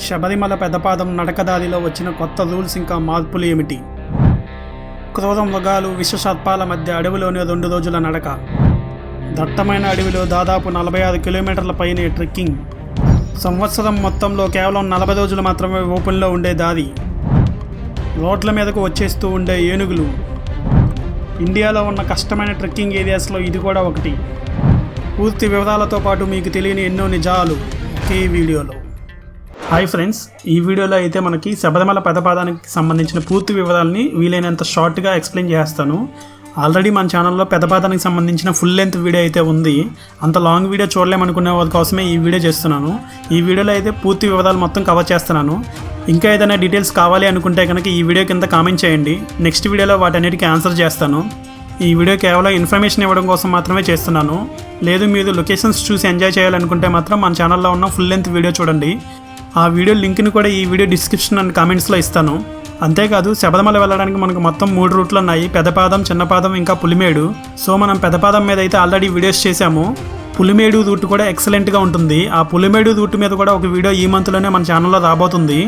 శబరిమల పెదపాదం నడకదారిలో వచ్చిన కొత్త రూల్స్ ఇంకా మార్పులు ఏమిటి? క్రూర మృగాలు విషసర్పాల మధ్య అడవిలోని 2 రోజుల నడక. దట్టమైన అడవిలో దాదాపు 46 కిలోమీటర్ల పైనే ట్రెక్కింగ్. సంవత్సరం మొత్తంలో కేవలం 40 రోజులు మాత్రమే ఓపెన్లో ఉండే దారి. రోడ్ల మీదకు వచ్చేస్తూ ఉండే ఏనుగులు. ఇండియాలో ఉన్న కష్టమైన ట్రెక్కింగ్ ఏరియాస్లో ఇది కూడా ఒకటి. పూర్తి వివరాలతో పాటు మీకు తెలియని ఎన్నో నిజాలు ఒకే వీడియోలో. హాయ్ ఫ్రెండ్స్, ఈ వీడియోలో అయితే మనకి శబరిమల పెదపాదానికి సంబంధించిన పూర్తి వివరాలని వీలైనంత షార్ట్గా ఎక్స్ప్లెయిన్ చేస్తాను. ఆల్రెడీ మన ఛానల్లో పెదపాదానికి సంబంధించిన ఫుల్ లెంత్ వీడియో అయితే ఉంది. అంత లాంగ్ వీడియో చూడలేమనుకునే వారి కోసమే ఈ వీడియో చేస్తున్నాను. ఈ వీడియోలో అయితే పూర్తి వివరాలు మొత్తం కవర్ చేస్తున్నాను. ఇంకా ఏదైనా డీటెయిల్స్ కావాలి అనుకుంటే కనుక ఈ వీడియో కింద కామెంట్ చేయండి. నెక్స్ట్ వీడియోలో వాటన్నిటికీ ఆన్సర్ చేస్తాను. ఈ వీడియో కేవలం ఇన్ఫర్మేషన్ ఇవ్వడం కోసం మాత్రమే చేస్తున్నాను. లేదు మీరు లొకేషన్స్ చూసి ఎంజాయ్ చేయాలనుకుంటే మాత్రం మన ఛానల్లో ఉన్న ఫుల్ లెంత్ వీడియో చూడండి. ఆ వీడియో లింక్ని కూడా ఈ వీడియో డిస్క్రిప్షన్ అండ్ కామెంట్స్లో ఇస్తాను. అంతేకాదు శబరిమల వెళ్ళడానికి మనకు మొత్తం 3 రూట్లు ఉన్నాయి. పెదపాదం, చిన్నపాదం, ఇంకా పులిమేడు. సో మనం పెదపాదం మీద అయితే ఆల్రెడీ వీడియోస్ చేశాము. పులిమేడు రూట్ కూడా ఎక్సలెంట్గా ఉంటుంది. ఆ పులిమేడు రూట్ మీద కూడా ఒక వీడియో ఈ మంత్లోనే మన ఛానల్లో రాబోతుంది.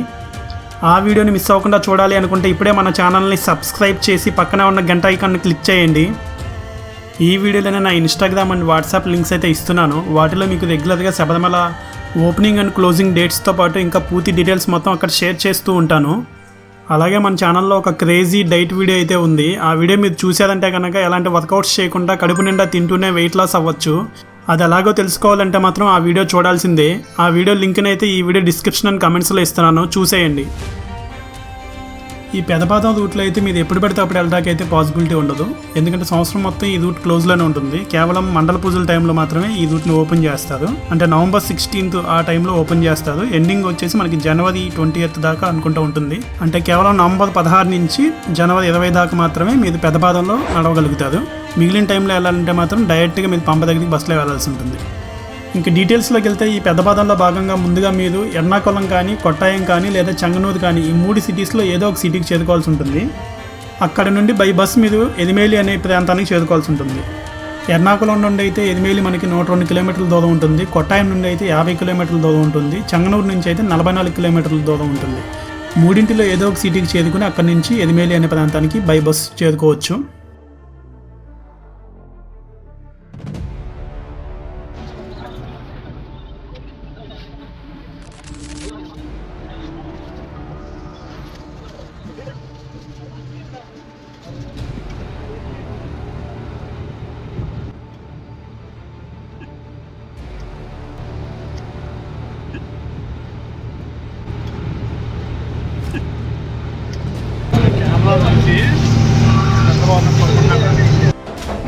ఆ వీడియోని మిస్ అవ్వకుండా చూడాలి అనుకుంటే ఇప్పుడే మన ఛానల్ని సబ్స్క్రైబ్ చేసి పక్కనే ఉన్న గంట ఐకాన్ని క్లిక్ చేయండి. ఈ వీడియోలోనే నా ఇన్స్టాగ్రామ్ అండ్ వాట్సాప్ లింక్స్ అయితే ఇస్తున్నాను. వాటిలో మీకు రెగ్యులర్గా శబరిమల ఓపెనింగ్ అండ్ క్లోజింగ్ డేట్స్తో పాటు ఇంకా పూర్తి డీటెయిల్స్ మొత్తం అక్కడ షేర్ చేస్తూ ఉంటాను. అలాగే మన ఛానల్లో ఒక క్రేజీ డైట్ వీడియో అయితే ఉంది. ఆ వీడియో మీరు చూసారంటే కనుక ఎలాంటి వర్కౌట్స్ చేయకుండా కడుపు నిండా తింటూనే వెయిట్ లాస్ అవ్వచ్చు. అది ఎలాగో తెలుసుకోవాలంటే మాత్రం ఆ వీడియో చూడాల్సిందే. ఆ వీడియో లింక్ని అయితే ఈ వీడియో డిస్క్రిప్షన్ అండ్ కమెంట్స్లో ఇస్తున్నాను, చూసేయండి. ఈ పెదపాదం రూట్లో అయితే మీరు ఎప్పుడు పడితే అప్పుడు వెళ్ళడానికి అయితే పాసిబిలిటీ ఉండదు. ఎందుకంటే సంవత్సరం మొత్తం ఈ రూట్ క్లోజ్లోనే ఉంటుంది. కేవలం మండల పూజల టైంలో మాత్రమే ఈ రూట్ని ఓపెన్ చేస్తారు. అంటే నవంబర్ 16th ఆ టైంలో ఓపెన్ చేస్తారు. ఎండింగ్ వచ్చేసి మనకి జనవరి 20th దాకా అనుకుంటూ ఉంటుంది. అంటే కేవలం నవంబర్ 16 నుంచి జనవరి 20 దాకా మాత్రమే మీరు పెదపాదంలో నడవగలుగుతారు. మిగిలిన టైంలో వెళ్ళాలంటే మాత్రం డైరెక్ట్గా మీరు పంప దగ్గరికి బస్సులో వెళ్ళాల్సి ఉంటుంది. ఇంకా డీటెయిల్స్లోకి వెళ్తే ఈ పెదపాదంలో భాగంగా ముందుగా మీరు ఎర్నాకుళం కానీ, కొట్టాయం కానీ, లేదా చెంగనూరు కానీ ఈ 3 సిటీస్లో ఏదో ఒక సిటీకి చేరుకోవాల్సి ఉంటుంది. అక్కడ నుండి బై బస్ మీరు ఎదిమేలి అనే ప్రాంతానికి చేరుకోవాల్సి ఉంటుంది. ఎర్నాకుళం నుండి అయితే ఎదిమేలి మనకి 102 కిలోమీటర్ల దూరం ఉంటుంది. కొట్టాయం నుండి అయితే 50 కిలోమీటర్ల దూరం ఉంటుంది. చెంగనూరు నుంచి అయితే 44 కిలోమీటర్ల దూరం ఉంటుంది. మూడింటిలో ఏదో ఒక సిటీకి చేరుకుని అక్కడి నుంచి ఎదిమేలి అనే ప్రాంతానికి బై బస్ చేరుకోవచ్చు.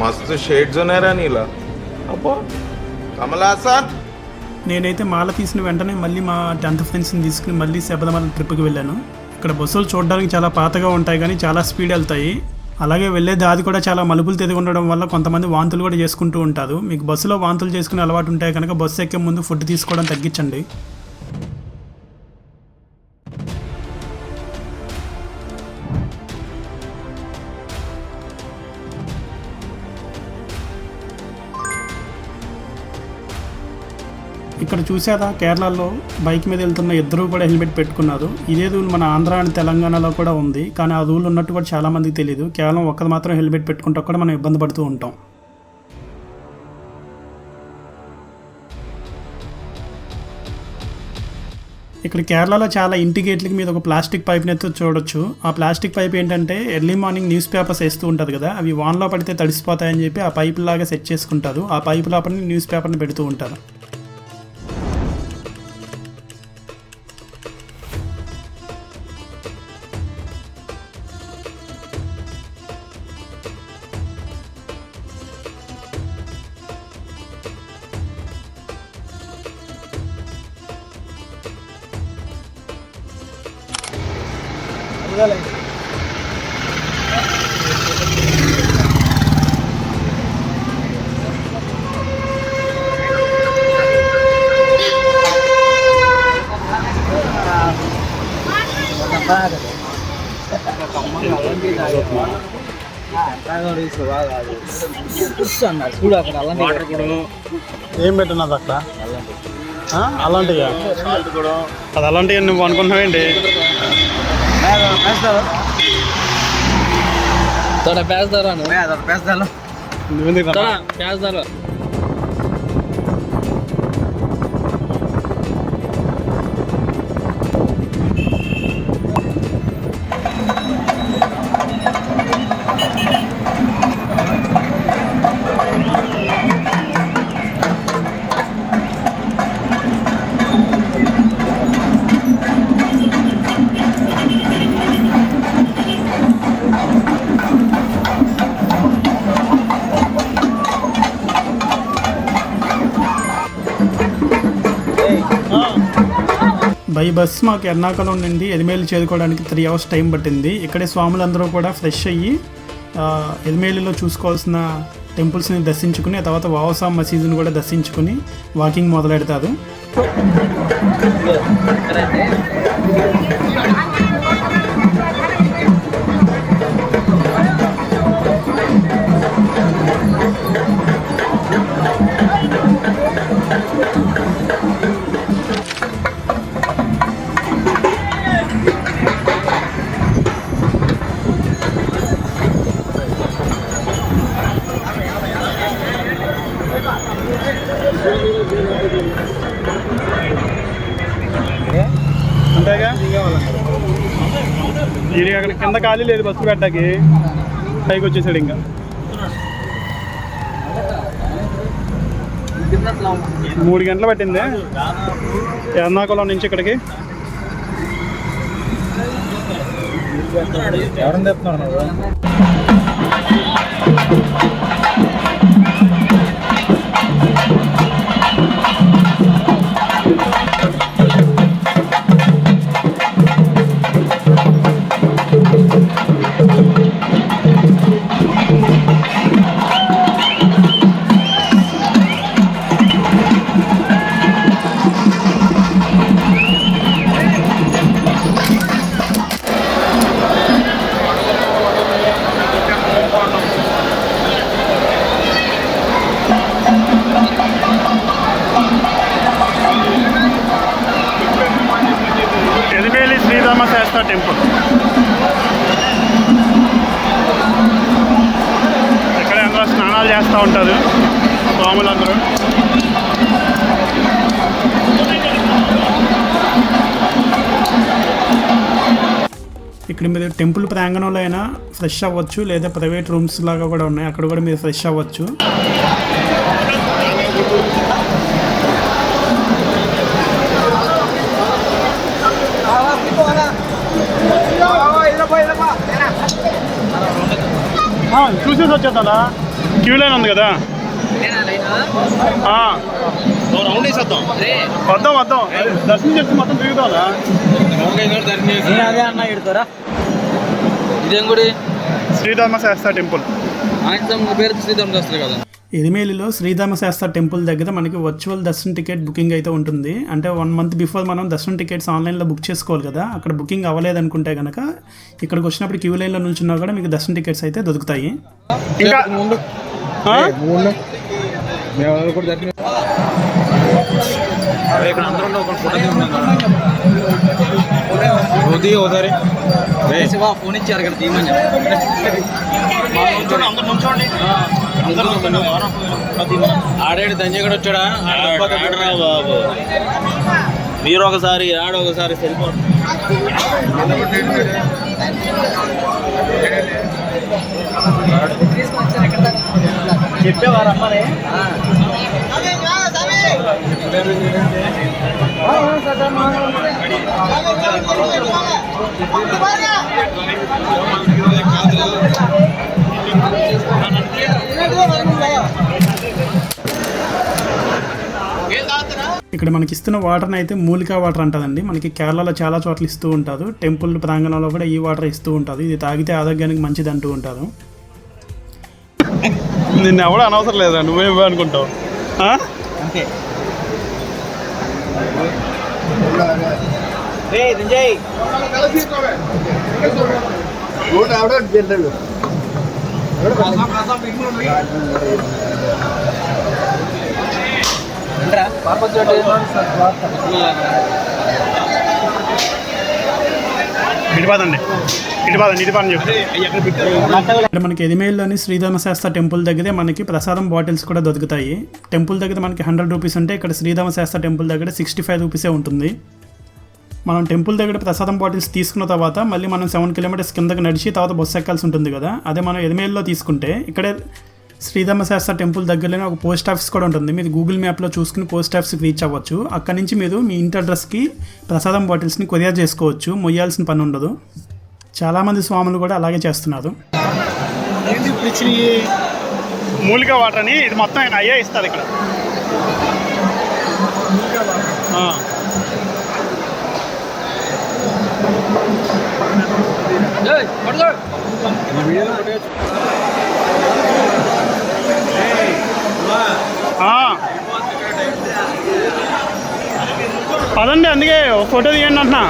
मस्त शेड्स ఉన్నాయరా నీలా. అబ్బో కమలాసన్. నేనైతే మాల తీసిన వెంటనే మళ్ళీ మా 10th ఫ్రెండ్స్ని తీసుకుని మళ్ళీ శబరిమల ట్రిప్కి వెళ్ళాను. ఇక్కడ బస్సులు చూడడానికి చాలా పాతగా ఉంటాయి కానీ చాలా స్పీడ్ వెళ్తాయి. అలాగే వెళ్ళే దారి కూడా చాలా మలుపులు తిరిగి ఉండడం వల్ల కొంతమంది వాంతులు కూడా చేసుకుంటూ ఉంటారు. మీకు బస్సులో వాంతులు చేసుకునే అలవాటు ఉంటే కనుక బస్సు ఎక్కే ముందు ఫుడ్ తీసుకోవడం తగ్గించండి. ఇక్కడ చూసారా, కేరళలో బైక్ మీద వెళ్తున్న ఇద్దరు కూడా హెల్మెట్ పెట్టుకున్నారు. ఇదే రూల్ మన ఆంధ్ర అండ్ తెలంగాణలో కూడా ఉంది. కానీ ఆ రూల్ ఉన్నట్టు కూడా చాలా మందికి తెలియదు. కేవలం ఒక్కరు మాత్రం హెల్మెట్ పెట్టుకుంటే కూడా మనం ఇబ్బంది పడుతూ ఉంటాం. ఇక్కడ కేరళలో చాలా ఇంటి గేట్లకి మీద ఒక ప్లాస్టిక్ పైప్ని అయితే చూడొచ్చు. ఆ ప్లాస్టిక్ పైప్ ఏంటంటే ఎర్లీ మార్నింగ్ న్యూస్ పేపర్స్ వేస్తూ ఉంటుంది కదా, అవి వాన్లో పడితే తడిసిపోతాయని చెప్పి ఆ పైపు లాగా సెట్ చేసుకుంటారు. ఆ పైపు లోపల న్యూస్ పేపర్ని పెడుతూ ఉంటారు. చూడు అక్కడ ఏం పెట్టినది అక్కడ? అలాంటివి అది అలాంటివి నువ్వు అనుకుంటున్నావేంటి? నువ్వెందుకు బై బస్ మాకు ఎర్నాకుళం నుండి ఎలిమేలు చేరుకోవడానికి 3 hours టైం పట్టింది. ఇక్కడే స్వాములందరూ కూడా ఫ్రెష్ అయ్యి ఎలిమేలులో చూసుకోవాల్సిన టెంపుల్స్ని దర్శించుకుని ఆ తర్వాత వావసా మసీదుని కూడా దర్శించుకుని వాకింగ్ మొదలెడతారు. అంతేగా ఇది అక్కడ కింద ఖాళీ లేదు బస్సు పెట్టాకి, పైకి వచ్చేసాడు. ఇంకా 3 గంటలు పట్టింది ఎర్నాకుళం నుంచి ఇక్కడికి. ఎవరైనా చెప్తున్నారు ఎలిమేలి శ్రీరామశాస్త్ర టెంపుల్. ఇక్కడ అందరూ స్నానాలు చేస్తూ ఉంటారు స్వాములందరూ. ఇక్కడ మీరు టెంపుల్ ప్రాంగణంలో అయినా ఫ్రెష్ అవ్వచ్చు, లేదా ప్రైవేట్ రూమ్స్ లాగా కూడా ఉన్నాయి, అక్కడ కూడా మీరు ఫ్రెష్ అవ్వచ్చు. చూసేసి వచ్చేద్దా, క్యూ లైన్ ఉంది కదా. వద్దాం వద్దాం దర్శనం చేసి మొత్తం తిరుగుతావునా. ఇదేం గుడి? శ్రీరామశాస్త్ర టెంపుల్. పేరు శ్రీరామశాస్త్రి కదా. ఎలిమేలిలో శ్రీరామశాస్త్ర టెంపుల్ దగ్గర మనకి వర్చువల్ దర్శనం టికెట్ బుకింగ్ అయితే ఉంటుంది. అంటే 1 month బిఫోర్ మనం దర్శనం టికెట్స్ ఆన్లైన్లో బుక్ చేసుకోవాలి కదా. అక్కడ బుకింగ్ అవ్వలేదనుకుంటే కనుక ఇక్కడికి వచ్చినప్పుడు క్యూ లైన్లో నుంచున్నా కూడా మీకు దర్శనం టికెట్స్ అయితే దొరుకుతాయి. ఇంకా ఫోన్ ఇచ్చారు కదా తీయమని. ఆడాడు దంజగడ వచ్చాడా బాబు. మీరు ఒకసారి ఆడొకసారి సరిపోతుంది. చెప్పేవారమ్మనే ఇక్కడ మనకి ఇస్తున్న వాటర్ని అయితే మూలికా వాటర్ అంటారండి. మనకి కేరళలో చాలా చోట్ల ఇస్తూ ఉంటారు. టెంపుల్ ప్రాంగణంలో కూడా ఈ వాటర్ ఇస్తూ ఉంటారు. ఇది తాగితే ఆరోగ్యానికి మంచిది అంటూ ఉంటారు. నిన్ను ఎవడో అనవసరం లేదా, నువ్వేమో అనుకుంటావు. అంతే. ఇక్కడ మనకి ఎదిమేల్లోని శ్రీధర్మశాస్త్ర టెంపుల్ దగ్గరే మనకి ప్రసాదం బాటిల్స్ కూడా దొరుకుతాయి. టెంపుల్ దగ్గర మనకి 100 రూపీస్ ఉంటే ఇక్కడ శ్రీధర్మశాస్త్ర టెంపుల్ దగ్గర 65 రూపీసే ఉంటుంది. మనం టెంపుల్ దగ్గర ప్రసాదం బాటిల్స్ తీసుకున్న తర్వాత మళ్ళీ మనం 7 కిలోమీటర్స్ కిందకి నడిచి తర్వాత బస్సు ఎక్కాల్సి ఉంటుంది కదా. అదే మనం ఎదిమేల్లో తీసుకుంటే ఇక్కడే శ్రీధర్మశాస్త్ర టెంపుల్ దగ్గరలోనే ఒక పోస్ట్ ఆఫీస్ కూడా ఉంటుంది. మీరు గూగుల్ మ్యాప్లో చూసుకుని పోస్ట్ ఆఫీస్కి రీచ్ అవ్వచ్చు. అక్కడి నుంచి మీరు మీ ఇంటి అడ్రస్కి ప్రసాదం బాటిల్స్ని కొరియర్ చేసుకోవచ్చు. మొయ్యాల్సిన పని ఉండదు. చాలామంది స్వాములు కూడా అలాగే చేస్తున్నారు. మూలికా వాటర్ అని ఇది మొత్తం అయ్యే ఇస్తారు ఇక్కడ. పదండి, అందుకే ఒక ఫోటో తీయండి అంటున్నా.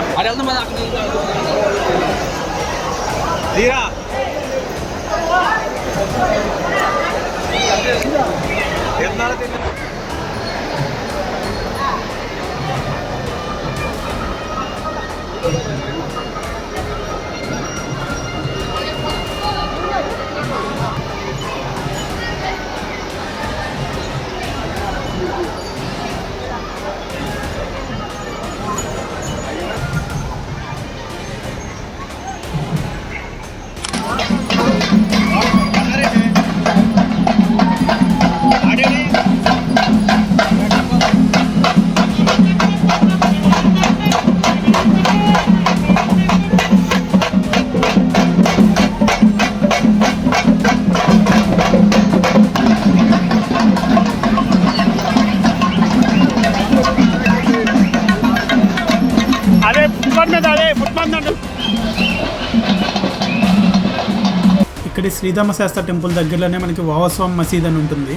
ఇక్కడ శ్రీధర్మశాస్త్ర టెంపుల్ దగ్గరలోనే మనకి వావస్వామి మసీద్ అని ఉంటుంది.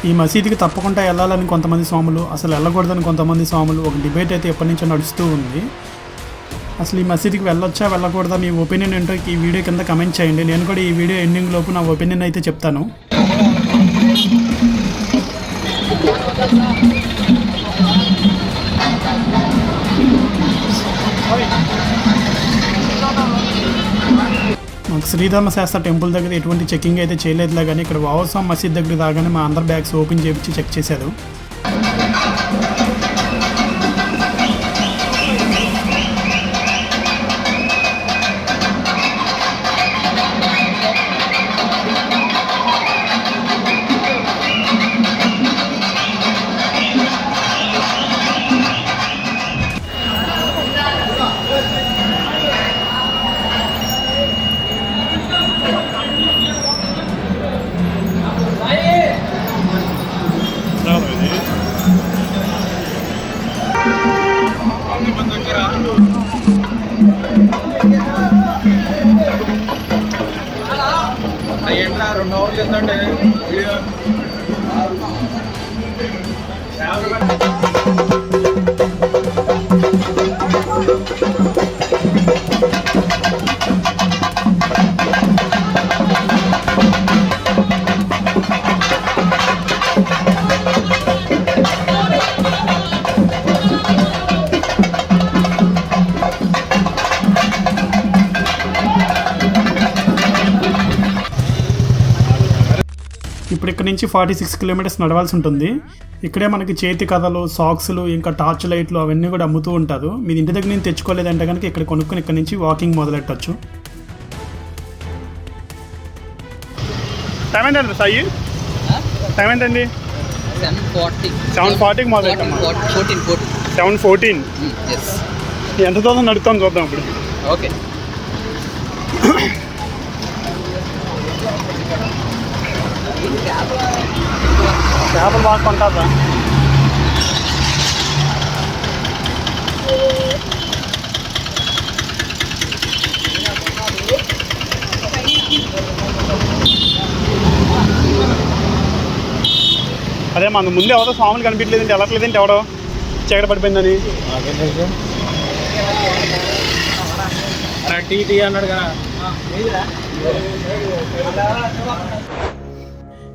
ఈ మసీదుకి తప్పకుండా వెళ్ళాలని కొంతమంది స్వాములు, అసలు వెళ్ళకూడదని కొంతమంది స్వాములు ఒక డిబేట్ అయితే ఎప్పటి నుంచో నడుస్తూ ఉంది. అసలు ఈ మసీదుకి వెళ్ళొచ్చా వెళ్ళకూడదా మీ ఒపీనియన్ ఏంటో ఈ వీడియో కింద కమెంట్ చేయండి. నేను కూడా ఈ వీడియో ఎండింగ్ లోపు నా ఒపీనియన్ అయితే చెప్తాను. మాకు శ్రీధర్మశాస్త్ర టెంపుల్ దగ్గర ఎటువంటి చెకింగ్ అయితే చేయలేదులే, కానీ ఇక్కడ వావస్వామి మసీద్ దగ్గర రాగానే మా అందరి బ్యాగ్స్ ఓపెన్ చేయించి చెక్ చేశారు. ఇప్పుడు ఇక్కడ నుంచి 46 కిలోమీటర్స్ నడవాల్సి ఉంటుంది. ఇక్కడే మనకి చేతి కథలు, సాక్స్లు, ఇంకా టార్చ్ లైట్లు అవన్నీ కూడా అమ్ముతూ ఉంటారు. మీరు ఇంటి దగ్గర నుంచి తెచ్చుకోలేదంటే కనుక ఇక్కడ కొనుక్కొని ఇక్కడ నుంచి వాకింగ్ మొదలెట్టచ్చు. టైం ఏంటండి సాయి? టైం ఏంటండి? 7:40కి మొదలెట్టాం. 7:14. ఎంత దూరం నడుస్తాం చూద్దాం ఇప్పుడు. ఓకే. చేపలు బాగా కొంటారా? అదే మన ముందు ఎవరో స్వాములు కనిపించలేదంటే వెళ్ళట్లేదంటే ఎవడో చీకట పడిపోయిందని టీ అన్నాడు కదా.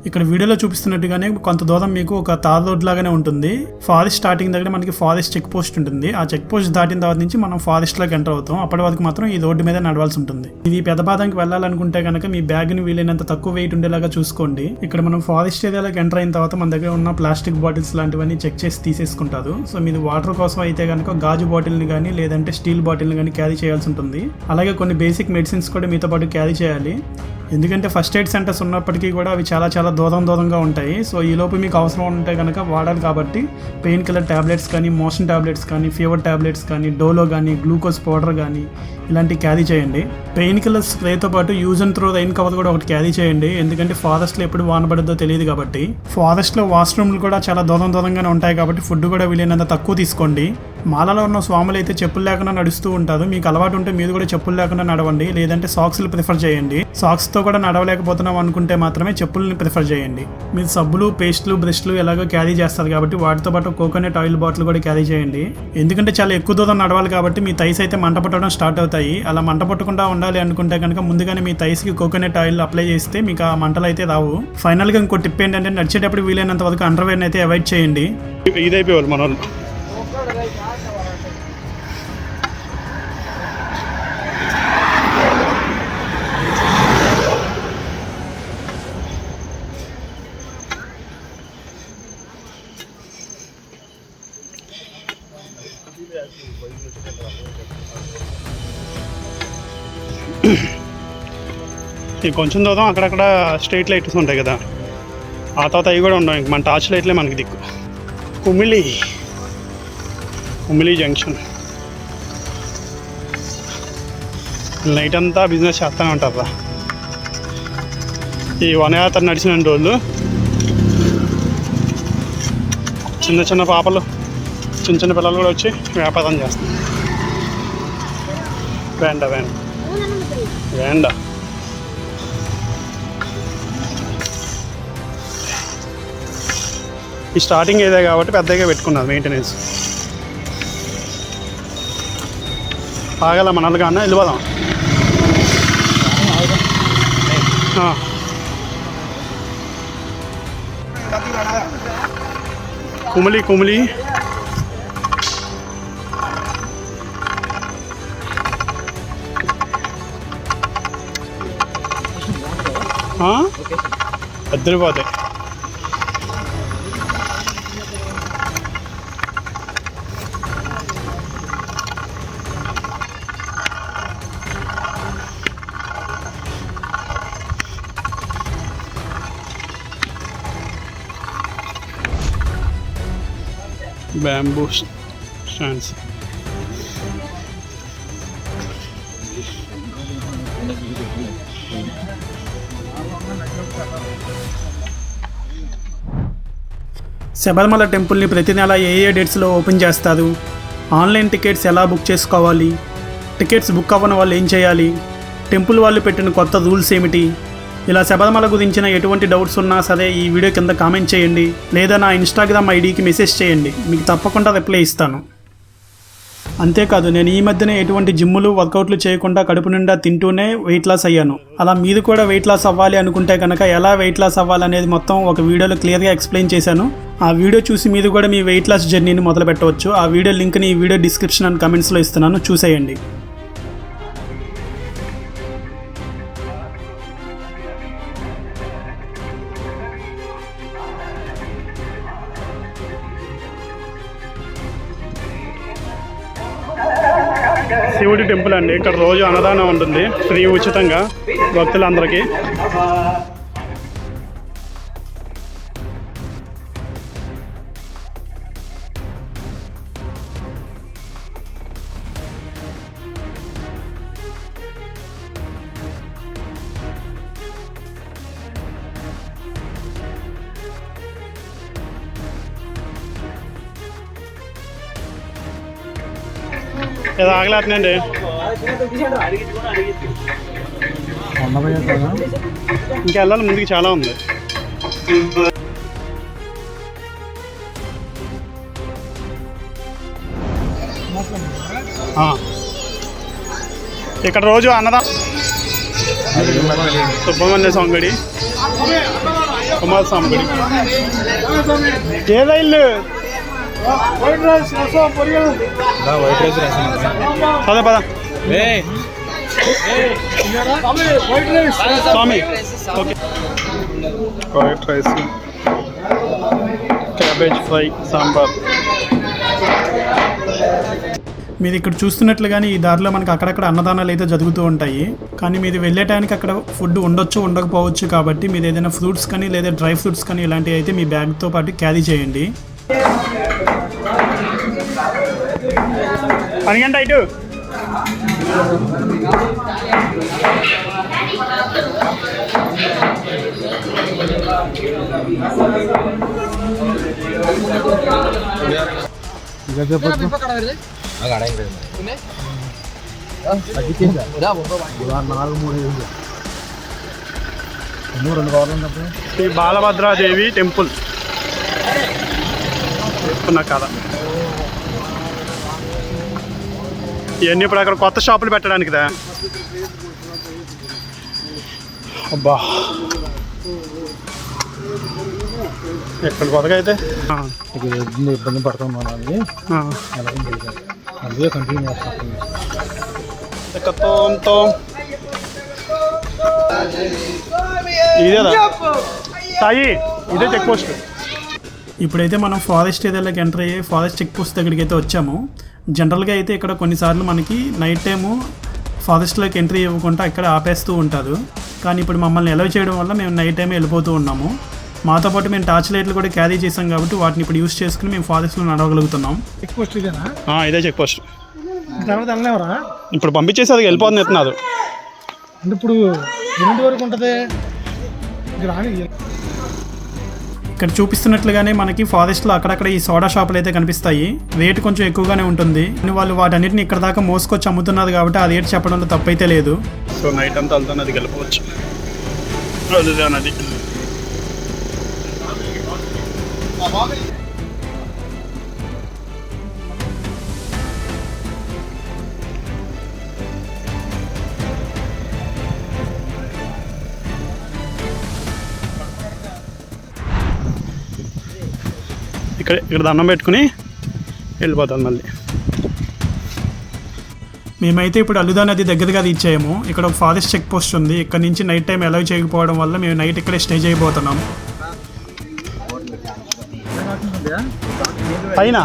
ఇక్కడ వీడియోలో చూపిస్తున్నట్టుగానే కొంత దూరం మీకు ఒక తార్ రోడ్ లాగానే ఉంటుంది. ఫారెస్ట్ స్టార్టింగ్ దగ్గర మనకి ఫారెస్ట్ చెక్ పోస్ట్ ఉంటుంది. ఆ చెక్ పోస్ట్ దాటిన తర్వాత నుంచి మనం ఫారెస్ట్ లోకి ఎంటర్ అవుతాం. అప్పటి వరకు మాత్రం ఈ రోడ్డు మీద నడవాల్సి ఉంటుంది. ఇది పెదపాదంకి వెళ్ళాలనుకుంటే కనుక మీ బ్యాగ్ ని వీలైనంత తక్కువ వెయిట్ ఉండేలాగా చూసుకోండి. ఇక్కడ మనం ఫారెస్ట్ ఏరియాలోకి ఎంటర్ అయిన తర్వాత మన దగ్గర ఉన్న ప్లాస్టిక్ బాటిల్స్ లాంటివన్నీ చెక్ చేసి తీసేసుకుంటారు. సో మీరు వాటర్ కోసం అయితే కనుక గాజు బాటిల్ ని కానీ లేదంటే స్టీల్ బాటిల్ ని కానీ క్యారీ చేయాల్సి ఉంటుంది. అలాగే కొన్ని బేసిక్ మెడిసిన్స్ కూడా మీతో పాటు క్యారీ చేయాలి. ఎందుకంటే ఫస్ట్ ఎయిడ్ సెంటర్స్ ఉన్నప్పటికీ కూడా అవి చాలా దూరంగా ఉంటాయి. సో ఈ లోపు మీకు అవసరం ఉంటే కనుక వాడాలి కాబట్టి పెయిన్ కిల్లర్ ట్యాబ్లెట్స్ కానీ, మోషన్ ట్యాబ్లెట్స్ కానీ, ఫీవర్ ట్యాబ్లెట్స్ కానీ, డోలో కానీ, గ్లూకోజ్ పౌడర్ కానీ ఇలాంటివి క్యారీ చేయండి. పెయిన్ కిల్లర్ స్ప్రేతో పాటు use and throw rain cover కూడా ఒకటి క్యారీ చేయండి. ఎందుకంటే ఫారెస్ట్లో ఎప్పుడు వాన పడుద్దో తెలియదు కాబట్టి. ఫారెస్ట్లో వాష్రూమ్లు కూడా చాలా దూరంగానే ఉంటాయి కాబట్టి ఫుడ్ కూడా వీలైనంత తక్కువ తీసుకోండి. మాలలో ఉన్న స్వాములు అయితే చెప్పులు లేకుండా నడుస్తూ ఉంటారు. మీకు అలవాటు ఉంటే మీరు కూడా చెప్పులు లేకుండా నడవండి. లేదంటే సాక్స్లు ప్రిఫర్ చేయండి. సాక్స్తో కూడా నడవలేకపోతున్నాం అనుకుంటే మాత్రమే చెప్పుల్ని ప్రిఫర్ చేయండి. మీరు సబ్బులు, పేస్ట్లు, బ్రష్లు ఎలాగో క్యారీ చేస్తారు కాబట్టి వాటితో పాటు కోకోనట్ ఆయిల్ బాటిల్ కూడా క్యారీ చేయండి. ఎందుకంటే చాలా ఎక్కువ దూరం నడవాలి కాబట్టి మీ థైస్ అయితే మంట పట్టడం స్టార్ట్ అవుతాయి. అలా మంట పట్టకుండా ఉండాలి అనుకుంటే కనుక ముందుగానే మీ థైస్కి కోకోనట్ ఆయిల్ అప్లై చేస్తే మీకు ఆ మంటలు అయితే రావు. ఫైనల్గా ఇంకో టిప్ ఏంటంటే నడిచేటప్పుడు వీలైనంత వరకు అండర్వేర్ని అయితే అవాయిడ్ చేయండి. ఇదైపోవాలి మన వాళ్ళు. ఈ కొంచెం దూరం అక్కడక్కడ స్ట్రీట్ లైట్స్ ఉంటాయి కదా, ఆ తర్వాత అవి కూడా ఉండవు. మన టార్చ్ లైట్లే మనకి దిక్కు. కుమిలి జంక్షన్ నైట్ అంతా బిజినెస్ చేస్తూనే ఉంటారా. ఈ వనయాత్ర నడిచిన రోజులు చిన్న పాపలు, చిన్న పిల్లలు కూడా వచ్చి వ్యాపారం చేస్తారు. వేండా ఈ స్టార్టింగ్ ఏదే కాబట్టి పెద్దగా పెట్టుకున్నారు మెయింటెనెన్స్. ఆగల మనల్ని కన్నా వెళ్ళిపోదాం. కుమిలి అద్దరిపోతాయి. Bamboo stands. శబరిమల టెంపుల్ని ప్రతి నెల ఏ డేట్స్లో ఓపెన్ చేస్తారు, ఆన్లైన్ టికెట్స్ ఎలా బుక్ చేసుకోవాలి, టికెట్స్ బుక్ అవ్వని వాళ్ళు ఏం చేయాలి, టెంపుల్ వాళ్ళు పెట్టిన కొత్త రూల్స్ ఏమిటి, ఇలా శబరిమల గురించిన ఎటువంటి డౌట్స్ ఉన్నా సరే ఈ వీడియో కింద కామెంట్ చేయండి, లేదా నా ఇన్స్టాగ్రామ్ ఐడికి మెసేజ్ చేయండి. మీకు తప్పకుండా రిప్లై ఇస్తాను. అంతేకాదు నేను ఈ మధ్యనే ఎటువంటి జిమ్ములు, వర్కౌట్లు చేయకుండా కడుపు నిండా తింటూనే వెయిట్ లాస్ అయ్యాను. అలా మీరు కూడా వెయిట్ లాస్ అవ్వాలి అనుకుంటే కనుక ఎలా వెయిట్ లాస్ అవ్వాలనేది మొత్తం ఒక వీడియోలో క్లియర్గా ఎక్స్ప్లెయిన్ చేశాను. ఆ వీడియో చూసి మీరు కూడా మీ వెయిట్ లాస్ జర్నీని మొదలు పెట్టవచ్చు. ఆ వీడియో లింక్ని ఈ వీడియో డిస్క్రిప్షన్ అండ్ కమెంట్స్లో ఇస్తున్నాను, చూసేయండి. శివుడి టెంపుల్ అండి. ఇక్కడ రోజు అన్నదానం ఉంటుంది ఫ్రీ, ఉచితంగా భక్తులందరికీ. ఏదో ఆగలేదండి. ఇంకా వెళ్ళాలి, ముందుకు చాలా ఉంది. ఇక్కడ రోజు అన్నదానం. సుబ్రహ్మణ్య స్వామి గుడి కుమారస్వామి గుడి ఏదో ఇల్లు వైట్ రైస్ పద పద స్వామి okay white rice cabbage fry sambar. మీరు ఇక్కడ చూస్తున్నట్లుగానే ఈ దారిలో మనకి అక్కడక్కడ అన్నదానాలు అయితే జరుగుతూ ఉంటాయి. కానీ మీరు వెళ్ళే టైంకి అక్కడ ఫుడ్ ఉండొచ్చు ఉండకపోవచ్చు, కాబట్టి మీరు ఏదైనా ఫ్రూట్స్ కానీ లేదా డ్రై ఫ్రూట్స్ కానీ ఇలాంటివి అయితే మీ బ్యాగ్తో పాటు క్యారీ చేయండి. అనిగంట ఇటు శ్రీ బాలభద్రాదేవి టెంపుల్ చెప్తున్నా కదా. ఇవన్నీ ఇప్పుడు అక్కడ కొత్త షాపులు పెట్టడానికిదా. అబ్బా ఎక్కడ కొత్తగా అయితే ఇబ్బంది పడుతున్నాను అదే కంటిన్యూ చేస్తాను. ఇదేదా సాయి, ఇదే చెక్ పోస్ట్. ఇప్పుడైతే మనం ఫారెస్ట్ ఏరియాలోకి ఎంటర్ అయ్యి ఫారెస్ట్ చెక్ పోస్ట్ దగ్గరికి అయితే వచ్చాము. జనరల్గా అయితే ఇక్కడ కొన్నిసార్లు మనకి నైట్ టైము ఫారెస్ట్లోకి ఎంట్రీ ఇవ్వకుండా ఇక్కడ ఆపేస్తూ ఉంటారు. కానీ ఇప్పుడు మమ్మల్ని ఎలవ్ చేయడం వల్ల మేము నైట్ టైం వెళ్ళిపోతూ ఉన్నాము. మాతో పాటు మేము టార్చ్ లైట్లు కూడా క్యారీ చేసాం కాబట్టి వాటిని ఇప్పుడు యూస్ చేసుకుని మేము ఫారెస్ట్లో నడవగలుగుతున్నాం. చెక్ పోస్ట్ ఇదేనా? ఇదే చెక్ పోస్ట్. తర్వాత వెళ్ళలేవరా? ఇప్పుడు పంపించేసి అది వెళ్ళిపోతుంది ఎత్తున్నారు. అంటే ఇప్పుడు ఎన్ని వరకు ఉంటుంది? ఇక్కడ చూపిస్తున్నట్లుగానే మనకి ఫారెస్ట్లో అక్కడక్కడ ఈ సోడా షాపులు అయితే కనిపిస్తాయి. రేటు కొంచెం ఎక్కువగానే ఉంటుంది. వాళ్ళు వాటన్నిటిని ఇక్కడ దాకా మోసుకొచ్చి అమ్ముతున్నారు కాబట్టి ఆ రేటు చెప్పడంలో తప్పైతే లేదు. సో నైట్ అంతా వెళ్తాను, అది వెళ్ళిపోవచ్చు. నది ఇక్కడ దండం పెట్టుకుని వెళ్ళిపోతాను మళ్ళీ. మేమైతే ఇప్పుడు అల్లుదా నది దగ్గరగా ఇచ్చాము. ఇక్కడ ఒక ఫారెస్ట్ చెక్ పోస్ట్ ఉంది. ఇక్కడ నుంచి నైట్ టైం అలౌ చేయకపోవడం వల్ల మేము నైట్ ఇక్కడే స్టే చేయబోతున్నాం. పైన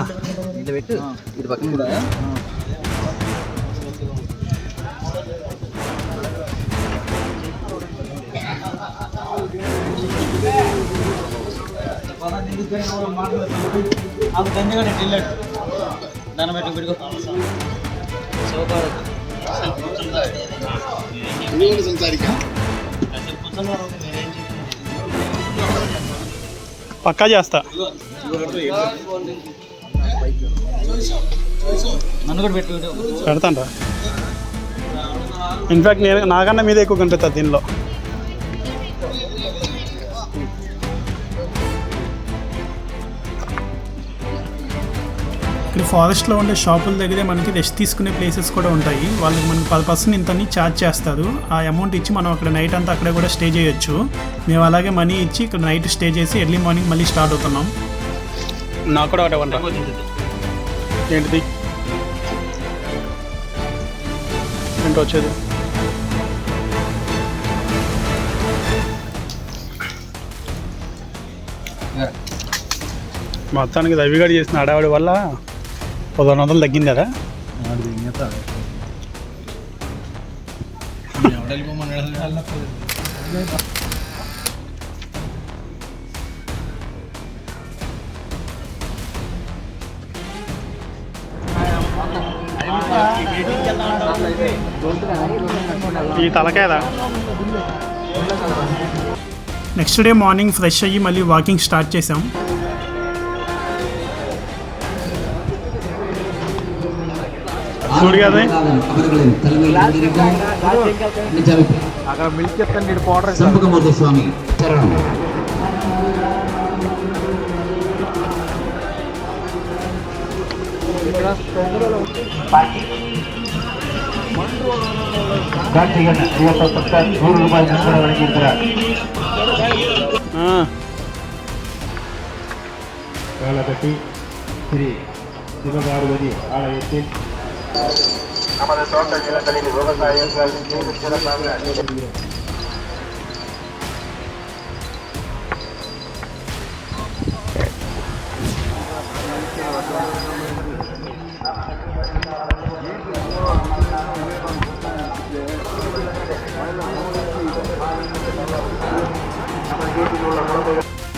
పక్కా చేస్తా. పెడతాను. ఇన్ఫ్యాక్ట్ నేను నాకన్నా మీద ఎక్కువ కనిపిస్తుంది దీనిలో. ఇక్కడ ఫారెస్ట్లో ఉండే షాపుల దగ్గరే మనకి రెస్ట్ తీసుకునే ప్లేసెస్ కూడా ఉంటాయి. వాళ్ళకి మనకి 10% ఇంతని ఛార్జ్ చేస్తారు. ఆ అమౌంట్ ఇచ్చి మనం అక్కడ నైట్ అంతా అక్కడే కూడా స్టే చేయొచ్చు. మేము అలాగే మనీ ఇచ్చి ఇక్కడ నైట్ స్టే చేసి ఎర్లీ మార్నింగ్ మళ్ళీ స్టార్ట్ అవుతున్నాం. నాకు కూడా ఒకటి ఏంటిది ఏంటో వచ్చేది. మొత్తానికి రవిగాడు చేసిన ఆడవాడి వల్ల 1,100 తగ్గింది కదా. ఈ తలకాయదా. నెక్స్ట్ డే మార్నింగ్ ఫ్రెష్ అయ్యి మళ్ళీ వాకింగ్ స్టార్ట్ చేసాం. అక్కడ మిల్క్ చెప్తాను మీరు పౌడర్ స్వామి చరణం. రూపాయలు ಕಾಲಗಟ್ಟಿ ಶ್ರೀ ಶಿವಪಾರ್ವತಿ ಆಲಯಕ್ಕೆ நமது தோட்ட நிலங்களில் விவசாயிகள் சிறப்பாக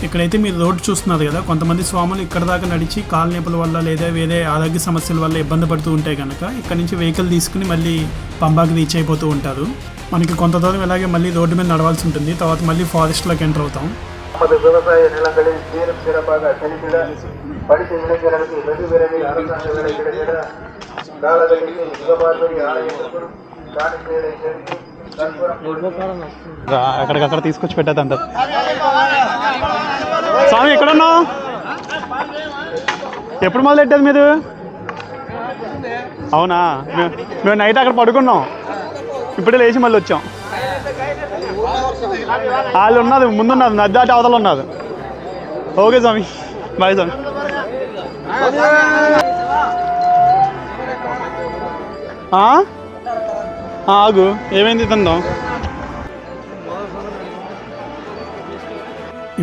ఇక్కడైతే మీరు రోడ్డు చూస్తున్నారు కదా, కొంతమంది స్వాములు ఇక్కడ దాకా నడిచి కాలు నొప్పుల వల్ల లేదా వేరే ఆరోగ్య సమస్యల వల్ల ఇబ్బంది పడుతూ ఉంటే కనుక ఇక్కడ నుంచి వెహికల్ తీసుకుని మళ్ళీ పంబాకి రీచ్ అయిపోతూ ఉంటారు. మనకి కొంత దూరం ఇలాగే మళ్ళీ రోడ్డు మీద నడవాల్సి ఉంటుంది, తర్వాత మళ్ళీ ఫారెస్ట్లోకి ఎంటర్ అవుతాం. நமது விவசாய நிலங்களில் சீரும் சிறப்பாக செழித்திட படித்த இளைஞர்களுக்கு வெகு விரைவில் அரசாங்க வேலை கிடைத்திட காலகட்டத்தில் சிவபார்வதி ஆலயத்திற்கும் காணிக்கைகளை செலுத்தி ఎక్కడికక్కడ తీసుకొచ్చి పెట్టేది అంటారు. స్వామి ఎక్కడున్నావు? ఎప్పుడు మొదలు పెట్టేది మీరు? అవునా, మేము నైట్ అక్కడ పడుకున్నాం, ఇప్పుడే లేచి మళ్ళీ వచ్చాం. వాళ్ళు ఉన్నది ముందున్నది, నది దాటి అవతల ఉన్నది. ఓకే స్వామి, బాయ్ స్వామి. ఆగు, ఏమైంది తిందాం.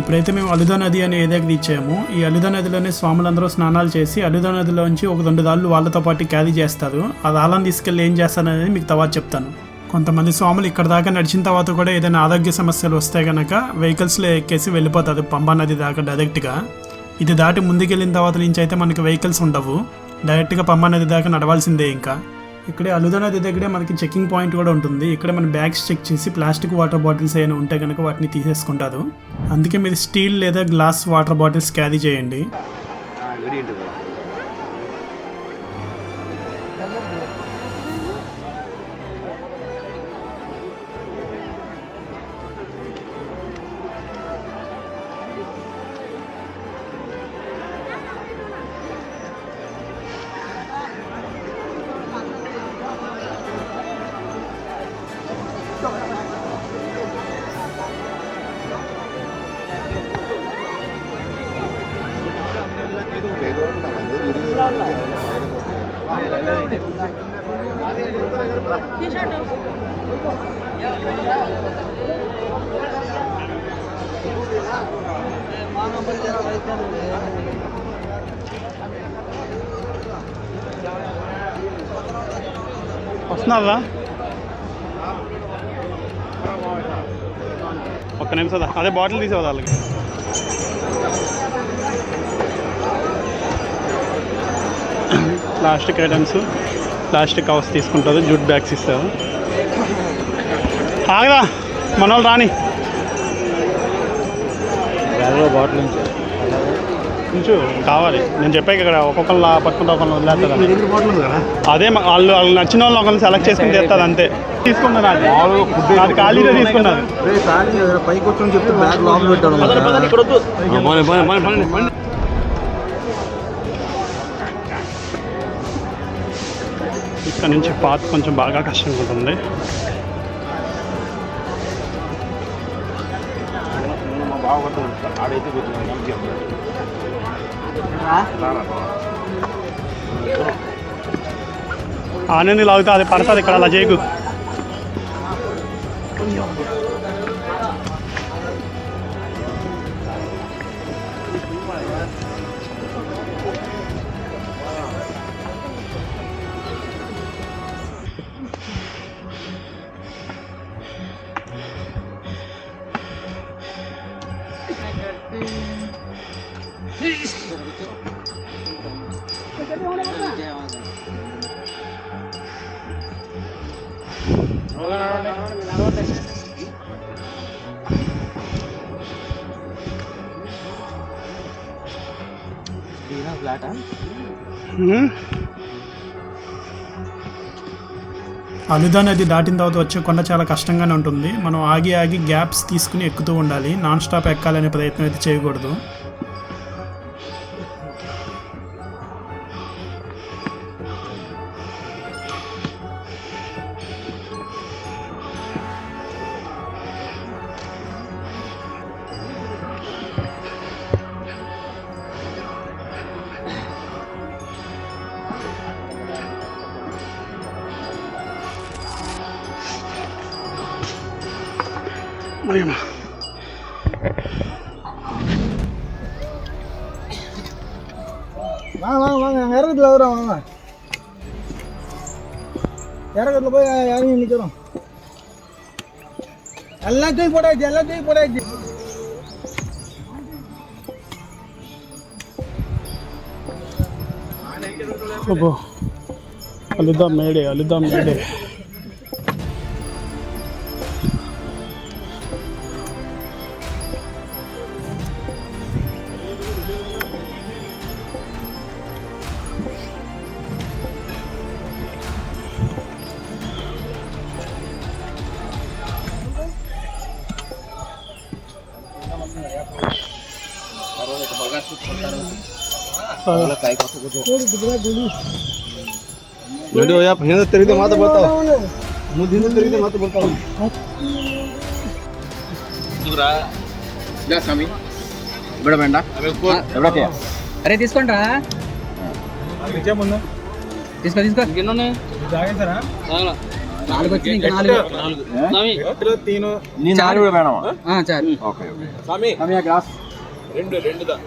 ఇప్పుడైతే మేము అలుదా నది అనే ఏరియాకి రీచ్ అయ్యాము. ఈ అలుదా నదిలోనే స్వాములందరూ స్నానాలు చేసి అలుదా నదిలోంచి ఒక 2 రాళ్ళు వాళ్ళతో పాటు క్యారీ చేస్తారు. ఆ రాళ్ళని తీసుకెళ్ళి ఏం చేస్తారనేది మీకు తర్వాత చెప్తాను. కొంతమంది స్వాములు ఇక్కడ దాకా నడిచిన తర్వాత కూడా ఏదైనా ఆరోగ్య సమస్యలు వస్తే కనుక వెహికల్స్లో ఎక్కేసి వెళ్ళిపోతారు పంబా నది దాకా డైరెక్ట్గా. ఇది దాటి ముందుకెళ్ళిన తర్వాత నుంచి అయితే మనకి వెహికల్స్ ఉండవు, డైరెక్ట్గా పంబా నది దాకా నడవాల్సిందే. ఇంకా ఇక్కడే అలుదా నది దగ్గరే మనకి చెకింగ్ పాయింట్ కూడా ఉంటుంది. ఇక్కడ మన బ్యాగ్స్ చెక్ చేసి ప్లాస్టిక్ వాటర్ బాటిల్స్ ఏమైనా ఉంటే కనుక వాటిని తీసేసుకుంటారు. అందుకే మీరు స్టీల్ లేదా గ్లాస్ వాటర్ బాటిల్స్ క్యారీ చేయండి. వస్తున్నారా? ఒక్క నిమిషం, అదే బాటిల్ తీసేవాళ్ళు వాళ్ళకి. ప్లాస్టిక్ ఐటమ్స్, ప్లాస్టిక్ కవర్స్ తీసుకుంటారు, జూట్ బ్యాగ్స్ ఇస్తారు. ఆగదా మన వాళ్ళు రాని బాటిల్ కొంచెం కావాలి. నేను చెప్పాక ఇక్కడ ఒక్కొక్కరు పట్టుకుంటే ఒకళ్ళు వదిలేస్తారు. బాటిల్ ఉంది కదా, అదే వాళ్ళు నచ్చిన వాళ్ళు ఒకరిని సెలెక్ట్ చేసుకుని తెస్తారు అంతే. తీసుకున్నారు అది ఖాళీగా తీసుకున్నారు. పైకి వచ్చి చెప్తే బ్యాగ్ లోపల పెట్టాను. ఇక్కడ నుంచి పాత్ కొంచెం బాగా కష్టంగా ఉంటుంది. ఆనంది లాగుతా, అది పడుతుంది ఇక్కడ, అలా చేయకు. అలుదా నది దాటిన తర్వాత వచ్చే కొండ చాలా కష్టంగానే ఉంటుంది. మనం ఆగి ఆగి గ్యాప్స్ తీసుకుని ఎక్కుతూ ఉండాలి, నాన్ స్టాప్ ఎక్కాలనే ప్రయత్నం అయితే చేయకూడదు. అమ్మా. இறக்கத்துல வரோம் வாங்க இறக்கத்துல போய் இறங்கி நிற்கிறோம் எல்லாம் தூக்கி போட்டாச்சு అబ్బో అలుద్దాం మేడే ತಿರುಗಿ ಮಾತು ಬರ್ತಾವ ಮುಂದಿಂದ ತಿರುಗಿ ಮಾತು ಬರ್ತಾವ స్వామి బిడబండ ఎవడకే అరే తీసుకోండి రా తీసుకో నాలుగు వచ్చింది ఇంకా నాలుగు నీ నాలుగు కూడా వేణమా చాలు ఓకే స్వామి గ్లాస్ రెండు దా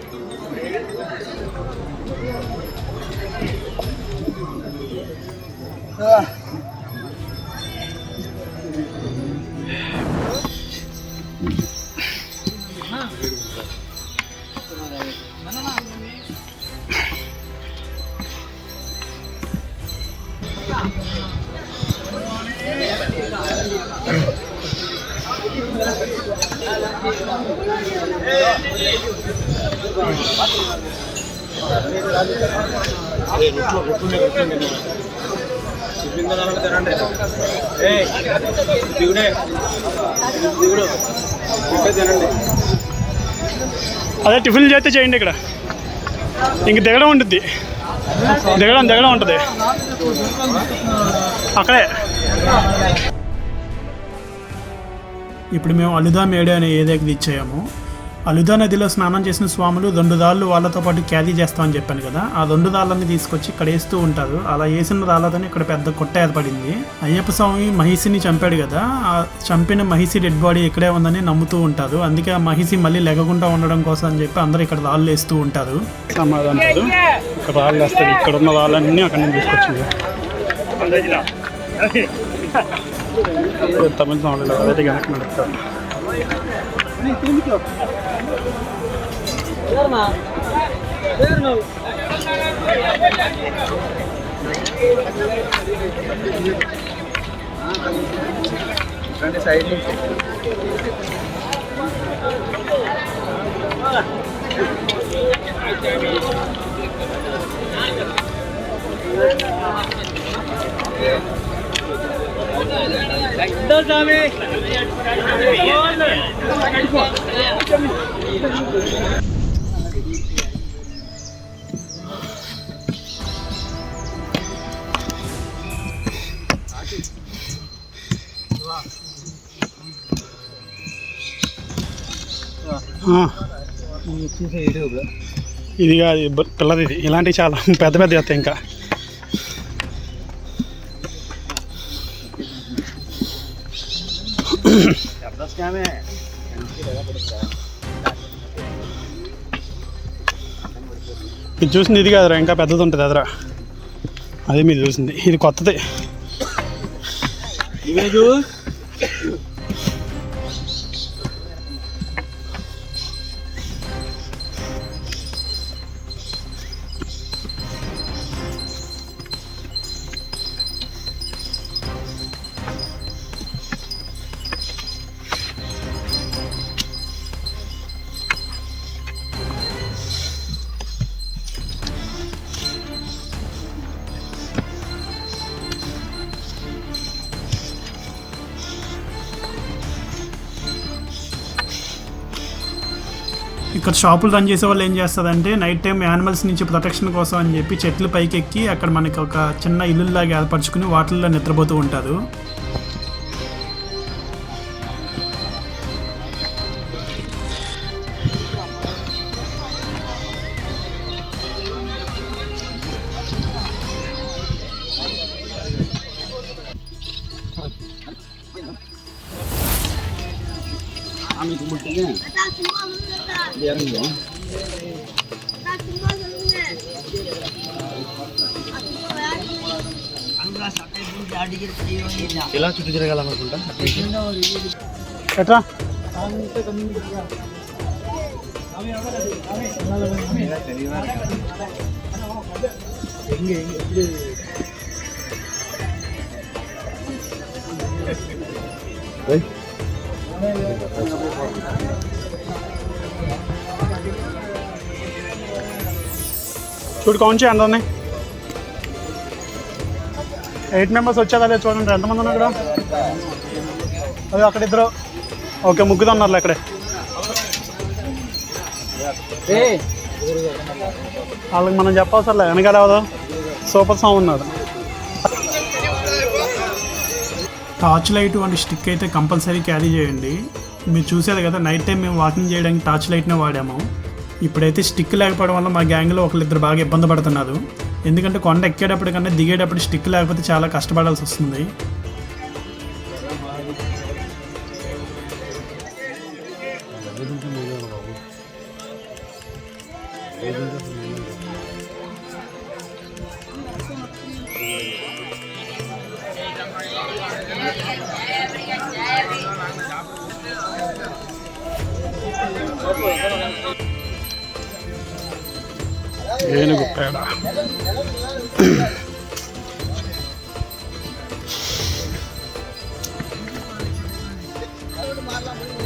అదే టిఫిన్ చేస్తే చేయండి ఇక్కడ ఇంక దిగడం ఉంటుంది దిగడం ఉంటుంది అక్కడే. ఇప్పుడు మేము అలుదా మేడే అనే ఏదైతే ఇచ్చామో అలుదా నదిలో స్నానం చేసిన స్వాములు 2 రాళ్ళు వాళ్ళతో పాటు క్యారీ చేస్తామని చెప్పాను కదా. ఆ 2 రాళ్ళని తీసుకొచ్చి ఇక్కడ వేస్తూ ఉంటారు. అలా వేసిన రాళ్ళతోనే ఇక్కడ పెద్ద కొట్ట ఏర్పడింది. అయ్యప్ప స్వామి మహిషిని చంపాడు కదా, ఆ చంపిన మహిషి డెడ్ బాడీ ఇక్కడే ఉందని నమ్ముతూ ఉంటారు. అందుకే ఆ మహిషి మళ్ళీ లెగకుండా ఉండడం కోసం అని చెప్పి అందరూ ఇక్కడ రాళ్ళు వేస్తూ ఉంటారు. సమాధానం ఇక్కడ రాళ్ళు వేస్తారు. ఇక్కడ ఉన్న రాళ్ళన్నీ అక్కడ నుంచి తీసుకొచ్చింది. తమిళనాడులో అదే కనుక నడుస్తారు. సైడ్ నుంచి ఇది కాదు పిల్లది, ఇది ఇలాంటివి చాలా పెద్ద పెద్ద వస్తాయి. ఇంకా ఇది చూసింది ఇది కాదురా, ఇంకా పెద్దది ఉంటుంది అదరా. అదే మీరు చూసింది, ఇది కొత్తది. ఇక్కడ షాపులు రన్ చేసే వాళ్ళు ఏం చేస్తారంటే నైట్ టైం యానిమల్స్ నుంచి ప్రొటెక్షన్ కోసం అని చెప్పి చెట్లు పైకి ఎక్కి అక్కడ మనకి ఒక చిన్న ఇల్లులాగా ఏర్పరచుకుని వాటిల్లో నిద్రపోతూ ఉంటారు. ఇలా చుట్టూ తిరగాలనుకుంటా ఎట్రా చూడు కౌంట్ చేయండి అందరినీ 8 మెంబర్స్ వచ్చారా అదే చూడండి ఎంతమంది ఉన్నారు ఇక్కడ అదే అక్కడ ఇద్దరు ఓకే ముగ్గురు ఉన్నారు అక్కడే వాళ్ళకి మనం చెప్పవసరలే వెనకాల ఎవరు సూపర్ సాంగ్ ఉన్నారు టార్చ్ లైట్ వంటి స్టిక్ అయితే కంపల్సరీ క్యారీ చేయండి మీరు చూసారు కదా నైట్ టైం మేము వాకింగ్ చేయడానికి టార్చ్ లైట్నే వాడాము ఇప్పుడైతే స్టిక్ లేకపోవడం వల్ల మా గ్యాంగ్లో ఒకరిద్దరు బాగా ఇబ్బంది పడుతున్నారు ఎందుకంటే కొండ ఎక్కేటప్పుడు కన్నా దిగేటప్పుడు స్టిక్ లేకపోతే చాలా కష్టపడాల్సి వస్తుంది ఏనుగు పేడ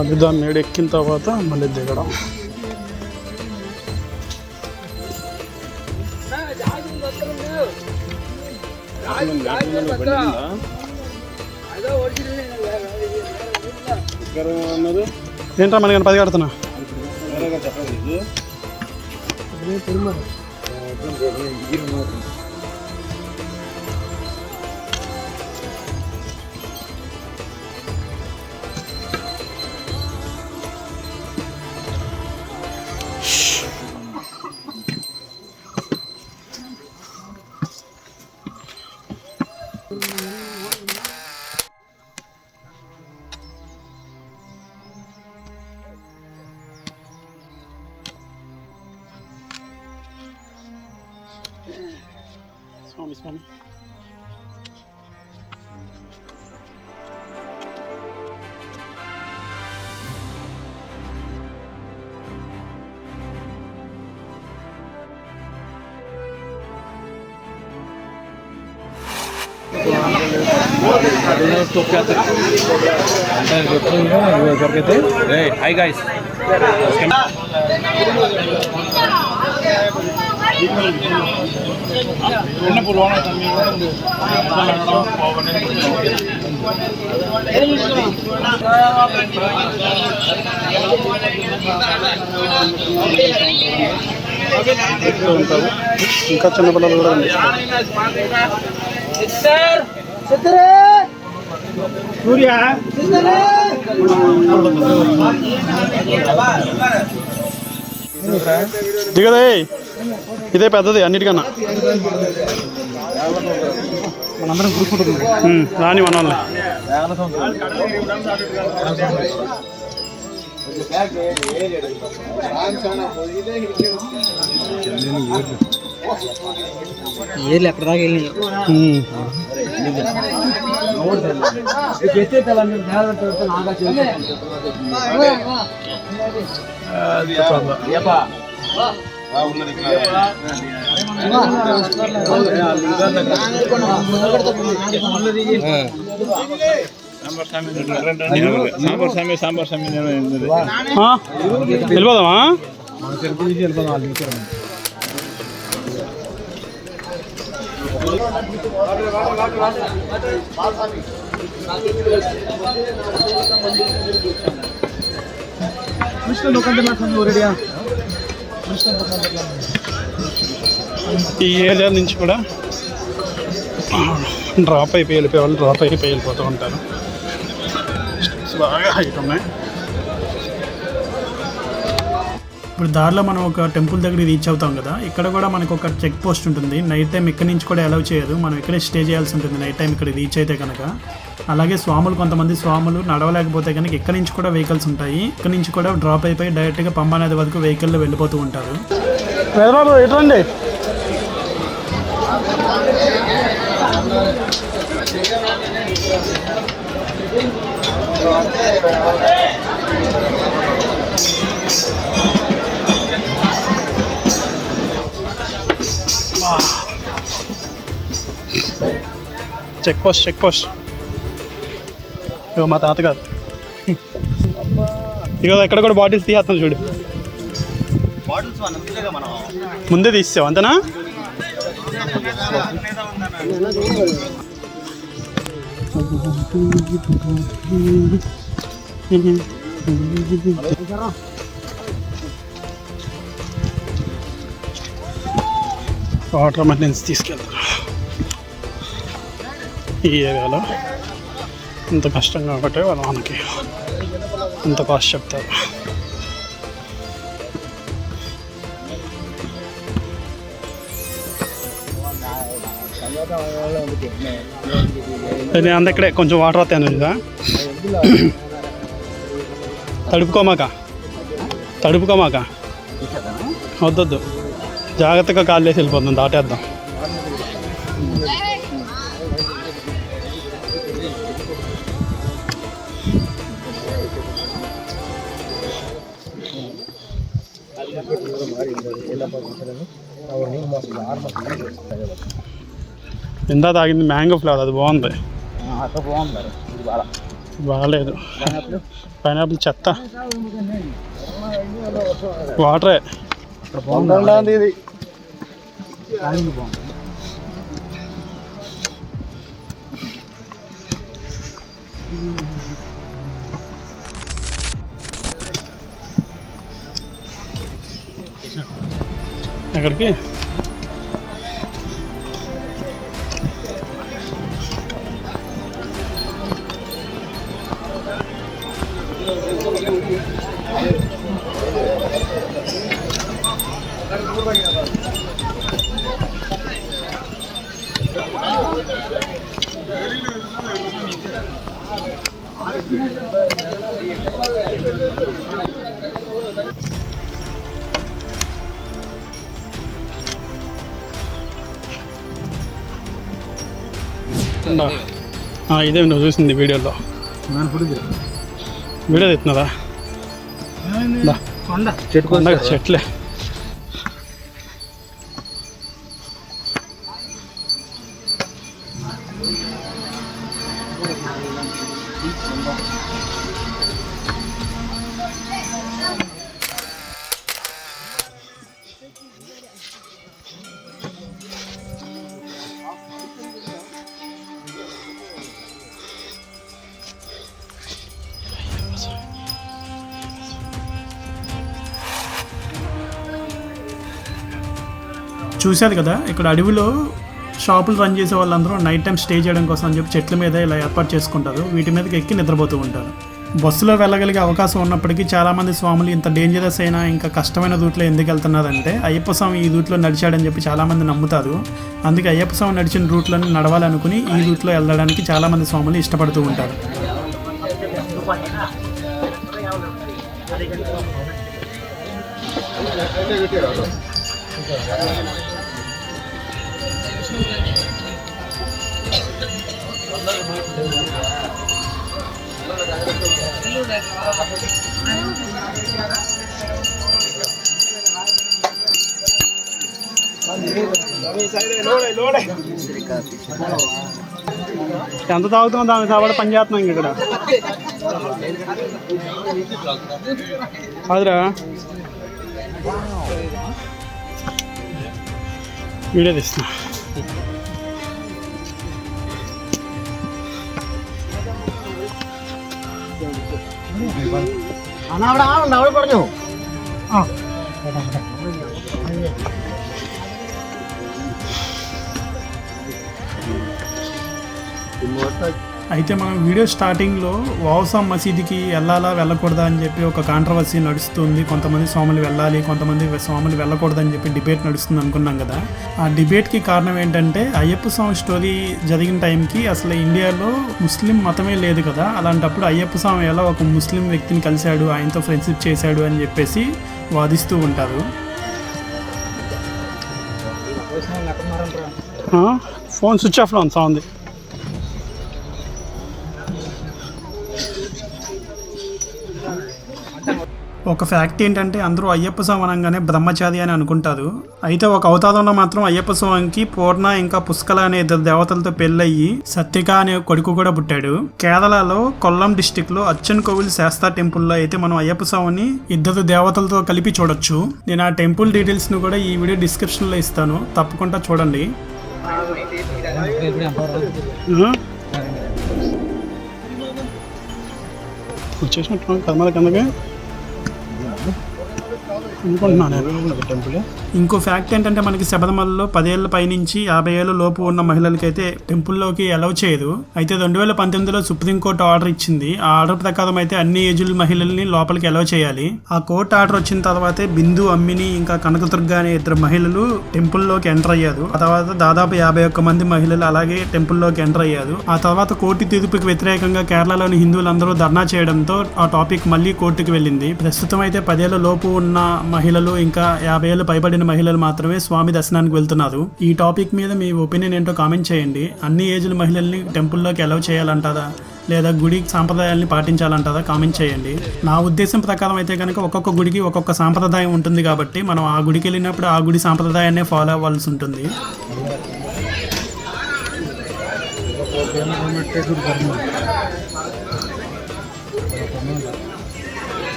అది దాన్ని ఎక్కిన తర్వాత మళ్ళీ దిగడం ఏంట్రా మనకి 10 కడుతున్నా స్వామి హాయ్ గాయ్స్ ఇంకా చిన్నపిల్లలు కూడా సూర్య దిగదే ఇదే పెద్దది అన్నిటికన్నా మనందరం గ్రూప్ రాని మన వాళ్ళే ఏర్లు ఎక్కడ దాకా వెళ్ళి వెళ్ళిపోదామా ఈ ఏరియా నుంచి కూడా డ్రాప్ అయిపోయి వెళ్ళిపోయే వాళ్ళు డ్రాప్ అయిపోయి వెళ్ళిపోతూ ఉంటారు. బాగా హైట్ ఉన్నాయి. ఇప్పుడు దారిలో మనం ఒక టెంపుల్ దగ్గర రీచ్ అవుతాం కదా, ఇక్కడ కూడా మనకు ఒక చెక్ పోస్ట్ ఉంటుంది. నైట్ టైం ఇక్కడి నుంచి కూడా అలౌ చేయదు, మనం ఇక్కడే స్టే చేయాల్సి ఉంటుంది నైట్ టైం ఇక్కడ రీచ్ అయితే కనుక. అలాగే స్వాములు, కొంతమంది స్వాములు నడవలేకపోతే కనుక ఇక్కడ నుంచి కూడా వెహికల్స్ ఉంటాయి, ఇక్కడ నుంచి కూడా డ్రాప్ అయిపోయి డైరెక్ట్గా పంబా నది వరకు వెహికల్లో వెళ్ళిపోతూ ఉంటారు. ఎటువంటి చెక్ పోస్ట్ ఇగో మా తాతగారు. ఇగో ఇక్కడ కూడా బాటిల్స్ తీసేస్తాం చూడు. ముందే తీసావు అంతేనా? వాటర్ మెయింటెనెన్స్ తీసుకెళ్తారు. ఈ ఏరియాలో ఇంత కష్టం కాబట్టి వాళ్ళు మనకి ఇంత కాస్ట్ చెప్తారు. నేను అందక్కడే కొంచెం వాటర్ వస్తాను కదా, తడుపుకోమాక వద్దొద్దు, జాగ్రత్తగా కాళ్ళు వేసి వెళ్ళిపోతుంది, దాటేద్దాం. ఇందా తాగింది మ్యాంగో ఫ్లేవర్, అది బాగుంది. బాగాలేదు, పైనాపిల్ చెత్త. వాటరే ఇది. ఎక్కడికి? ఇదే నువ్వు చూసింది వీడియోలో. వీడియో తెస్తున్నదా? చెట్లే. చూశారు కదా, ఇక్కడ అడవిలో షాపులు రన్ చేసే వాళ్ళందరూ నైట్ టైం స్టే చేయడం కోసం అని చెప్పి చెట్ల మీద ఇలా ఏర్పాటు చేసుకుంటారు. వీటి మీదకి ఎక్కి నిద్రపోతూ ఉంటారు. బస్సులో వెళ్ళగలిగే అవకాశం ఉన్నప్పటికీ చాలామంది స్వాములు ఇంత డేంజరస్ అయినా ఇంకా కష్టమైన రూట్లో ఎందుకు వెళ్తున్నారంటే, అయ్యప్ప స్వామి ఈ రూట్లో నడిచాడని చెప్పి చాలామంది నమ్ముతారు. అందుకే అయ్యప్ప స్వామి నడిచిన రూట్లను నడవాలనుకుని ఈ రూట్లో వెళ్ళడానికి చాలామంది స్వాములు ఇష్టపడుతూ ఉంటారు. ఎంత తాగుతున్నాం దాని కాబట్టి పని చేస్తున్నాం ఇక్కడ. అదిరా వీడియో తీస్తున్నా. అయితే మనం వీడియో స్టార్టింగ్లో వావసా మసీదుకి వెళ్ళాలా వెళ్ళకూడదా అని చెప్పి ఒక కాంట్రవర్సీ నడుస్తుంది. కొంతమంది స్వాములు వెళ్ళాలి, కొంతమంది స్వాములు వెళ్ళకూడదని చెప్పి డిబేట్ నడుస్తుంది అనుకున్నాం కదా. ఆ డిబేట్కి కారణం ఏంటంటే అయ్యప్ప స్వామి స్టోరీ జరిగిన టైంకి అసలు ఇండియాలో ముస్లిం మతమే లేదు కదా. అలాంటప్పుడు అయ్యప్ప స్వామి ఎలా ఒక ముస్లిం వ్యక్తిని కలిశాడు, ఆయనతో ఫ్రెండ్షిప్ చేశాడు అని చెప్పేసి వాదిస్తూ ఉంటారు. ఫోన్ స్విచ్ ఆఫ్లో ఉంది. ఒక ఫ్యాక్ట్ ఏంటంటే అందరూ అయ్యప్ప స్వామి అనగానే బ్రహ్మచారి అని అనుకుంటారు. అయితే ఒక అవతారంలో మాత్రం అయ్యప్ప స్వామికి పూర్ణ ఇంకా పుష్కల అనే 2 దేవతలతో పెళ్ళయ్యి సత్యక అనే కొడుకు కూడా పుట్టాడు. కేరళలో కొల్లం డిస్టిక్ లో అచ్చన్ కోవిల్ శాస్తా టెంపుల్లో అయితే మనం అయ్యప్ప స్వామిని 2 దేవతలతో కలిపి చూడొచ్చు. నేను ఆ టెంపుల్ డీటెయిల్స్ ను కూడా ఈ వీడియో డిస్క్రిప్షన్ లో ఇస్తాను, తప్పకుండా చూడండి. వచ్చేసినట్టు కర్మల కిందకి టెంపుల్. ఇంకో ఫ్యాక్ట్ ఏంటంటే మనకి శబరిమలలో 10 ఏళ్ల పైనుంచి 50 ఏళ్ళ లోపు ఉన్న మహిళలకైతే టెంపుల్లోకి అలౌ చేయదు. అయితే 2019లో సుప్రీంకోర్టు ఆర్డర్ ఇచ్చింది. ఆ ఆర్డర్ ప్రకారం అయితే అన్ని ఏజ్ల మహిళల్ని లోపలికి అలౌ చేయాలి. ఆ కోర్టు ఆర్డర్ వచ్చిన తర్వాతే బిందు, అమ్మిని ఇంకా కనకదుర్గ అనే 2 మహిళలు టెంపుల్లోకి ఎంటర్ అయ్యారు. ఆ తర్వాత దాదాపు 51 మంది మహిళలు అలాగే టెంపుల్లోకి ఎంటర్ అయ్యారు. ఆ తర్వాత కోర్టు తీర్పుకి వ్యతిరేకంగా కేరళలోని హిందువులందరూ ధర్నా చేయడంతో ఆ టాపిక్ మళ్ళీ కోర్టుకు వెళ్ళింది. ప్రస్తుతం అయితే 10 ఏళ్ల లోపు ఉన్న మహిళలు ఇంకా 50 ఏళ్ళు పైబడిన మహిళలు మాత్రమే స్వామి దర్శనానికి వెళ్తున్నారు. ఈ టాపిక్ మీద మీ ఒపీనియన్ ఏంటో కామెంట్ చేయండి. అన్ని ఏజ్ల మహిళల్ని టెంపుల్లోకి అలౌ చేయాలంటారా లేదా గుడి సాంప్రదాయాల్ని పాటించాలంటారా కామెంట్ చేయండి. నా ఉద్దేశం ప్రకారం అయితే కనుక ఒక్కొక్క గుడికి ఒక్కొక్క సాంప్రదాయం ఉంటుంది కాబట్టి మనం ఆ గుడికి వెళ్ళినప్పుడు ఆ గుడి సాంప్రదాయాన్నే ఫాలో అవ్వాల్సి ఉంటుంది.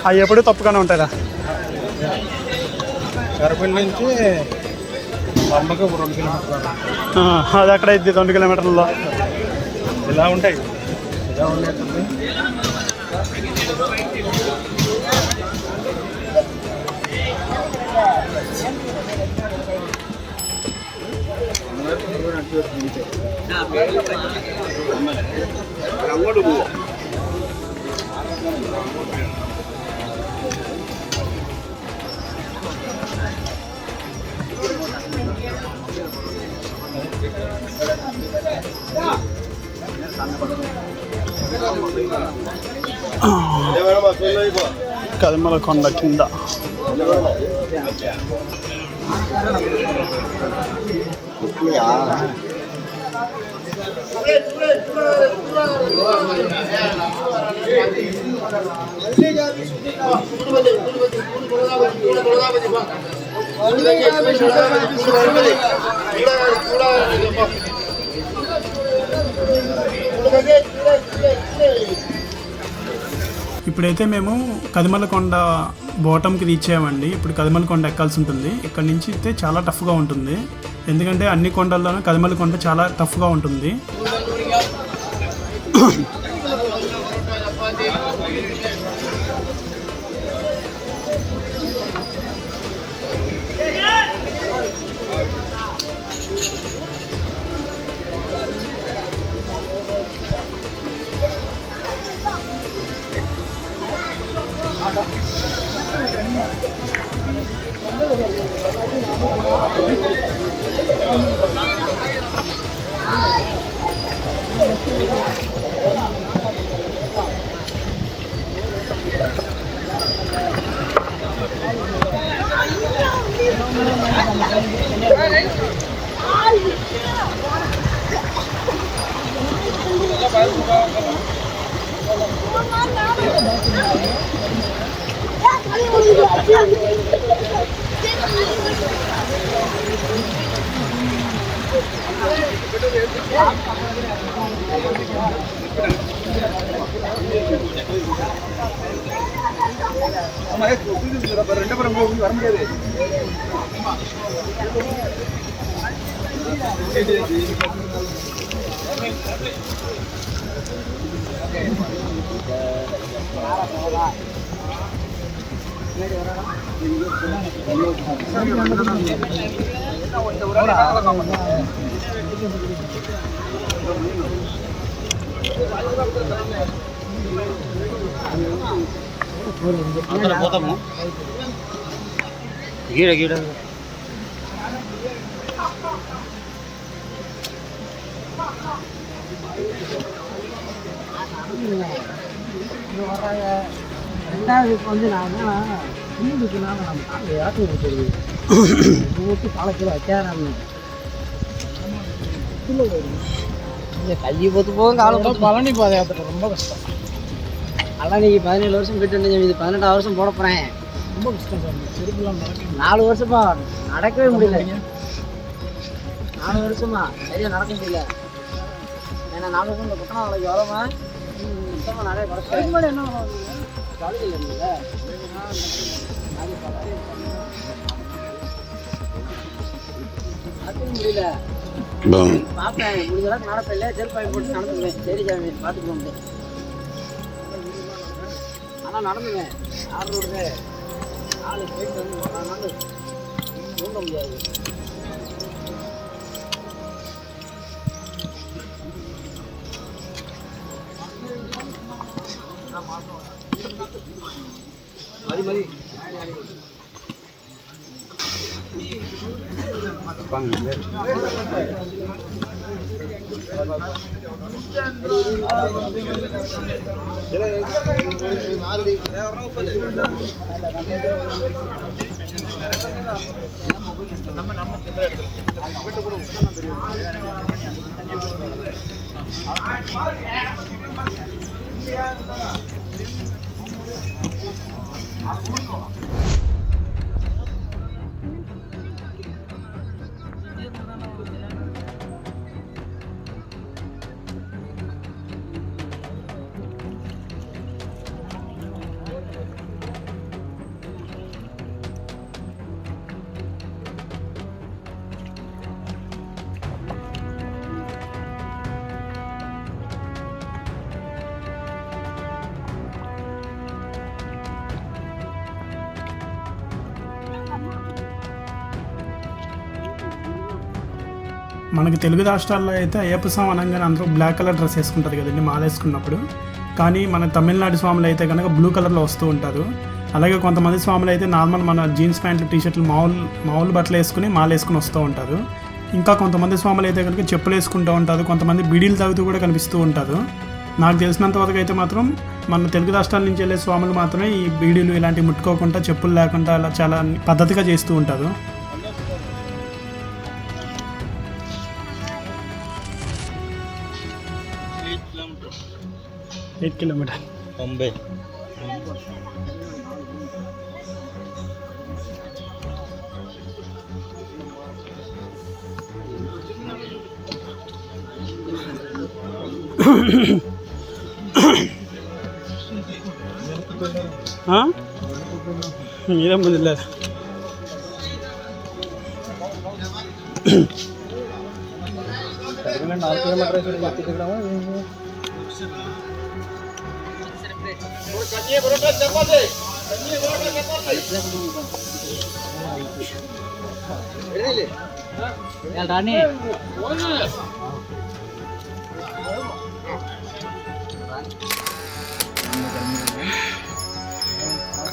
అవి ఎప్పుడు తప్పుగానే ఉంటారా? కరపల్లి నుంచి పంపక 2 కిలోమీటర్లు. అది అక్కడ అయితే 2 కిలోమీటర్లలో ఇలా ఉంటాయి. ఇలా ఉండేది కదిమల కొండ కింద. ఇప్పుడైతే మేము కదిమలకొండ బాటంకి రీచ్ అయ్యామండి. ఇప్పుడు కదిమలకొండ ఎక్కాల్సి ఉంటుంది. ఇక్కడ నుంచి అయితే చాలా టఫ్గా ఉంటుంది, ఎందుకంటే అన్ని కొండల్లోనూ కదిమలకొండ చాలా టఫ్గా ఉంటుంది. గీడ గీడ ரெண்டாவது இப்போ வந்து நான் இன்னும் நம்ம ஆட்டு கொடுத்துருது ஊற்றி காலத்தில் வைக்காதான் கையை பொத்து போகும் காலம் போது பழனி பாத யாத்திரை ரொம்ப கஷ்டம். பழனிக்கு 17 வருஷம் போயிட்டு வந்து இது 18 வருஷம் போட போகிறேன். ரொம்ப கஷ்டம் சார். செருப்புலாம் நடக்கும். 4 வருஷமா நடக்கவே முடியல. 4 வருஷமா சரியா நடக்க முடியல. ஏன்னா 4 வருஷம் இந்த கொத்தனா நாளைக்கு வரமா சுத்தமாக நிறைய குறைச்சி என்ன காலேஜில் இருந்தீங்க நடக்க முடியல. பார்ப்பேன் முடிஞ்ச அளவுக்கு நடப்பேன். இல்லை செருப்பாய் போட்டு நடந்துக்குவேன். சரி சாமி பார்த்துக்குவோம். ஆனால் நடந்துவேன். 6 ரோடு 4 போயிட்டு வந்து 4 நாள் தூங்க முடியாது. మనకి తెలుగు రాష్ట్రాల్లో అయితే అయ్యప్ప స్వామి అనగానే అందరూ బ్లాక్ కలర్ డ్రెస్ వేసుకుంటారు కదండి మాల వేసుకున్నప్పుడు. కానీ మన తమిళనాడు స్వాములు అయితే కనుక బ్లూ కలర్లో వస్తూ ఉంటారు. అలాగే కొంతమంది స్వాములు అయితే నార్మల్ మన జీన్స్ ప్యాంట్లు టీషర్ట్లు మామూలు బట్టలు వేసుకుని మాల వేసుకుని వస్తూ ఉంటారు. ఇంకా కొంతమంది స్వాములు అయితే కనుక చెప్పులు వేసుకుంటూ ఉంటారు. కొంతమంది బీడీలు తాగుతూ కూడా కనిపిస్తూ ఉంటారు. నాకు తెలిసినంత వరకు అయితే మాత్రం మన తెలుగు రాష్ట్రాల నుంచి వెళ్ళే స్వాములు మాత్రమే ఈ బీడీలు ఇలాంటివి ముట్టుకోకుండా చెప్పులు లేకుండా అలా చాలా పద్ధతిగా చేస్తూ ఉంటారు. Eight kilometre 90. మీరేం ముందు లేదు. రాని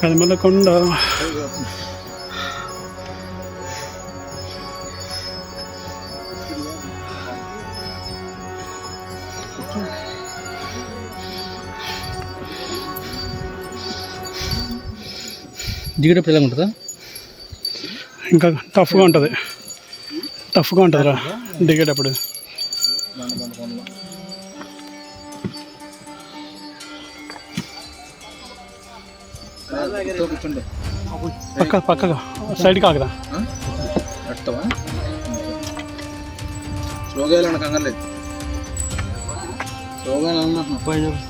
కల్మలకొండ దిగేటప్పుడు ఎలా ఉంటుందా? ఇంకా టఫ్గా ఉంటుంది రా దిగేటప్పుడు. పక్కగా సైడ్కి ఆగదా? స్లోగా వెళ్ళండి, కంగారు స్లోగా వెళ్ళండి.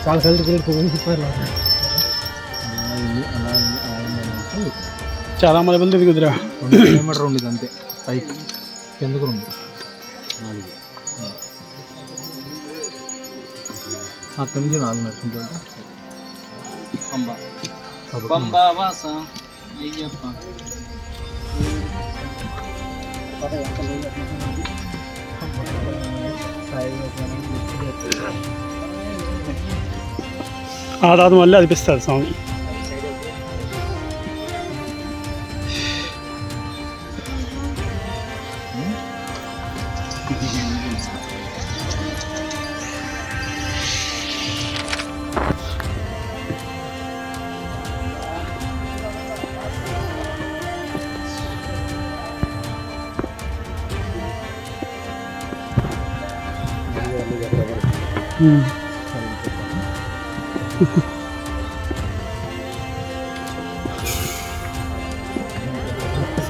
చాలా హెల్త్ చెప్పారు చాలా మంది తిరుగుతురా. 2 కిలోమీటర్ ఉంది అంతే, పైకి కిందకు ఉంది 4. అక్కడి నుంచి 4 నడుచుకుంటా పంబావాస అయ్యప్ప. ఆ తర్వాత మళ్ళీ అనిపిస్తుంది స్వామి.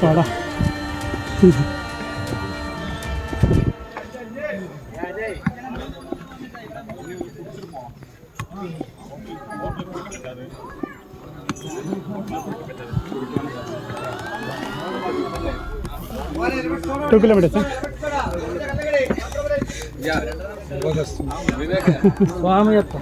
సోడా టూ కిలోమీటర్స్ స్వామి యొక్క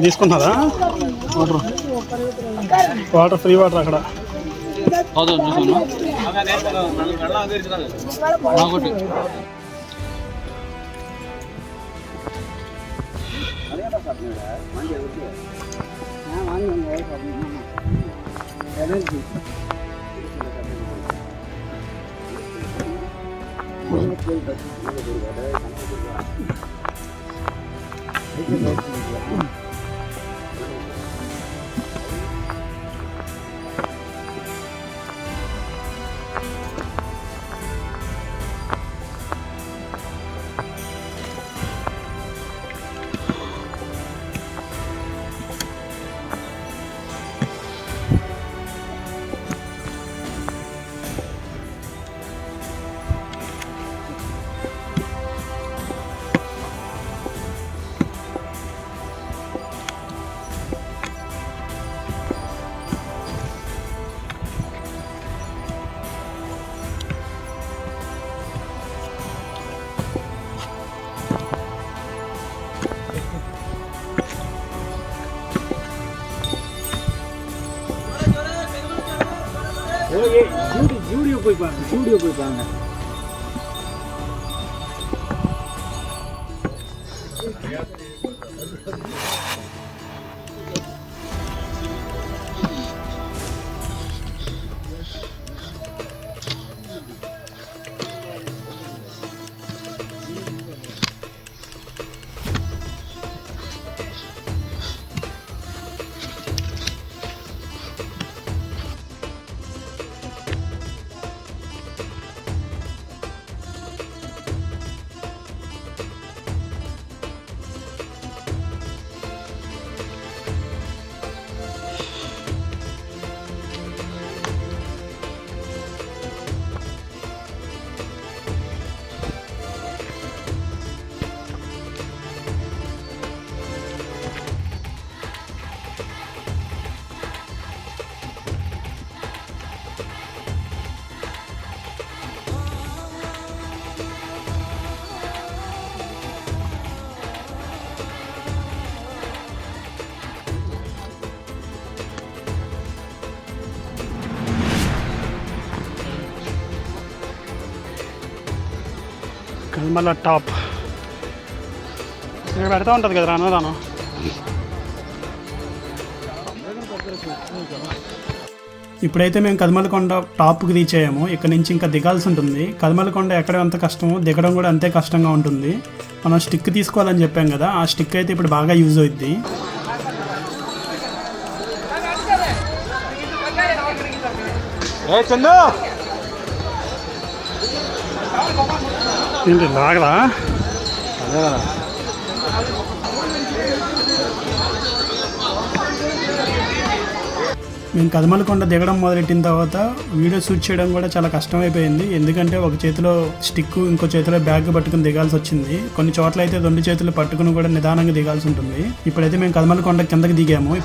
తీసుకున్నారా వాటర్ ఫ్రీ వాటర్ అక్కడ ஸ்டூடியோ போய் பாருங்க కల్మల టాప్ ఇక్కడ పెడతా ఉంటుంది కదా అన్నదానం. ఇప్పుడైతే మేము కదమలకొండ టాప్కి రీచ్ అయ్యాము. ఇక్కడ నుంచి ఇంకా దిగాల్సి ఉంటుంది. కదమలకొండ ఎక్కడ ఎంత కష్టమో దిగడం కూడా అంతే కష్టంగా ఉంటుంది. మనం స్టిక్ తీసుకోవాలని చెప్పాం కదా, ఆ స్టిక్ అయితే ఇప్పుడు బాగా యూజ్ అవుద్ది. ఏంటి లాగలా? మేము కదమలకొండ దిగడం మొదలెట్టిన తర్వాత వీడియో షూట్ చేయడం కూడా చాలా కష్టమైపోయింది. ఎందుకంటే ఒక చేతిలో స్టిక్, ఇంకో చేతిలో బ్యాగ్ పట్టుకుని దిగాల్సి వచ్చింది. కొన్ని చోట్ల అయితే 2 చేతులు పట్టుకుని కూడా నిదానంగా దిగాల్సి ఉంటుంది. ఇప్పుడైతే మేము కదమలకొండ కిందకి దిగాము.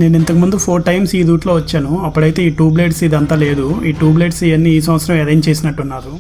నేను ఇంతకుముందు 4 times ఈ రూట్లో వచ్చాను. అప్పుడైతే ఈ 2 blades ఇదంతా లేదు. ఈ 2 blades ఇవన్నీ ఈ సంవత్సరం అరేంజ్ చేసినట్టున్నారు.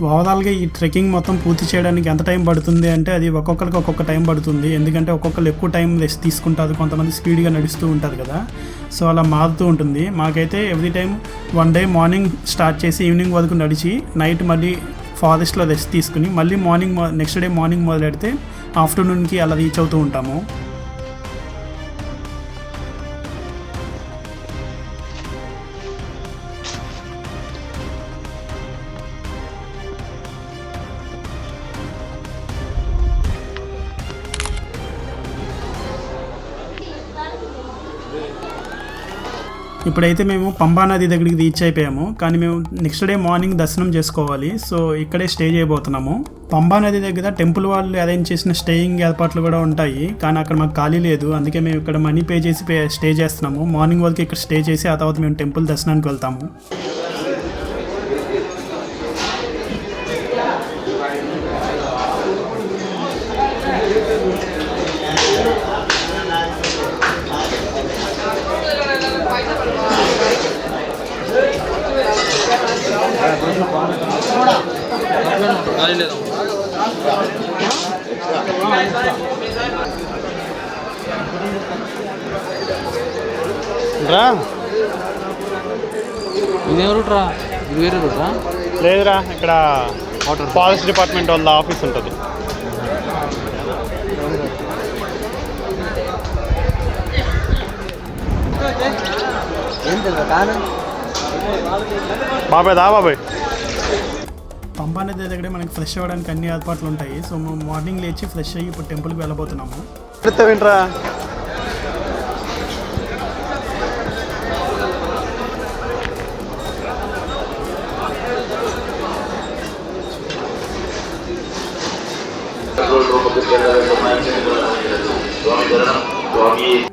ఓవరాల్గా ఈ ట్రెక్కింగ్ మొత్తం పూర్తి చేయడానికి ఎంత టైం పడుతుంది అంటే అది ఒక్కొక్కరికి ఒక్కొక్క టైం పడుతుంది. ఎందుకంటే ఒక్కొక్కరు ఎక్కువ టైం రెస్ట్ తీసుకుంటారు, కొంతమంది స్పీడ్గా నడుస్తూ ఉంటారు కదా, సో అలా మారుతూ ఉంటుంది. మాకైతే every time 1 day morning start చేసి ఈవినింగ్ వరకు నడిచి నైట్ మళ్ళీ ఫారెస్ట్లో రెస్ట్ తీసుకుని మళ్ళీ నెక్స్ట్ డే మార్నింగ్ మొదలెడితే ఆఫ్టర్నూన్కి అలా రీచ్ అవుతూ ఉంటాము. ఇప్పుడైతే మేము పంబా నది దగ్గరికి రీచ్ అయిపోయాము. కానీ మేము నెక్స్ట్ డే మార్నింగ్ దర్శనం చేసుకోవాలి, సో ఇక్కడే స్టే చేయబోతున్నాము. పంబా నది దగ్గర టెంపుల్ వాళ్ళు అరేంజ్ చేసిన స్టేయింగ్ ఏర్పాట్లు కూడా ఉంటాయి, కానీ అక్కడ మాకు ఖాళీ లేదు. అందుకే మేము ఇక్కడ మనీ పే చేసి స్టే చేస్తున్నాము. మార్నింగ్ వరకు ఇక్కడ స్టే చేసి ఆ తర్వాత మేము టెంపుల్ దర్శనానికి వెళ్తాము. ఇదే రూట్రా? ఇది వేరే రూట్రా? లేదురా, ఇక్కడ ఫారెస్ట్ డిపార్ట్మెంట్ వాళ్ళ ఆఫీస్ ఉంటుంది. బాబాయ్ దా బాబాయ్. పంబా నది దగ్గర మనకి ఫ్రెష్ అవ్వడానికి అన్ని ఏర్పాట్లు ఉంటాయి. సో మేము మార్నింగ్ లేచి ఫ్రెష్ అయ్యి ఇప్పుడు టెంపుల్కి వెళ్ళబోతున్నాము. వింట్రా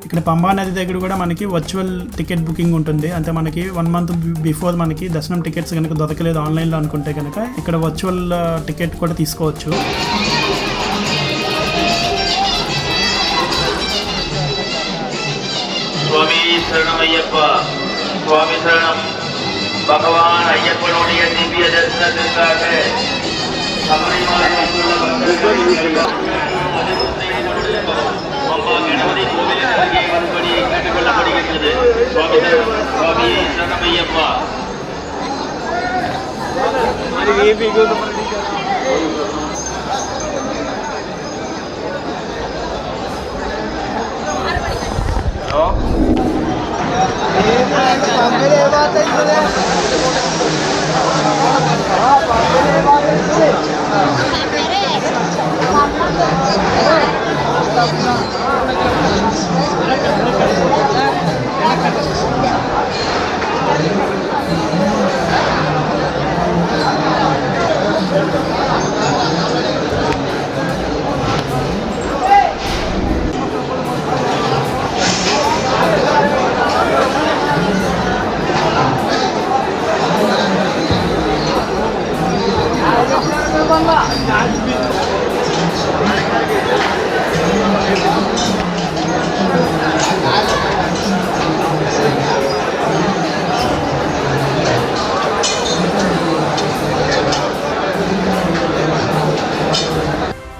ఇక్కడ పంబా నది దగ్గర కూడా మనకి వర్చువల్ టికెట్ బుకింగ్ ఉంటుంది. అంటే మనకి 1 month బిఫోర్ మనకి దర్శనం టికెట్స్ కనుక దొరకలేదు ఆన్లైన్లో అనుకుంటే కనుక ఇక్కడ వర్చువల్ టికెట్ కూడా తీసుకోవచ్చు. స్వామి శరణమయ్యప్ప, స్వామి శరణం. భగవాన్ అయ్యప్పనుடைய దివ్య దర్శనத்திற்காக சபரிமலை வந்துள்ள பக்தர்கள் பம்பா கணபதி கோவிலின் அருகே வரும்படி கேட்டுக்கொள்ளப்படுகின்றது. சுவாமி சுவாமி சரணமய்யப்பா.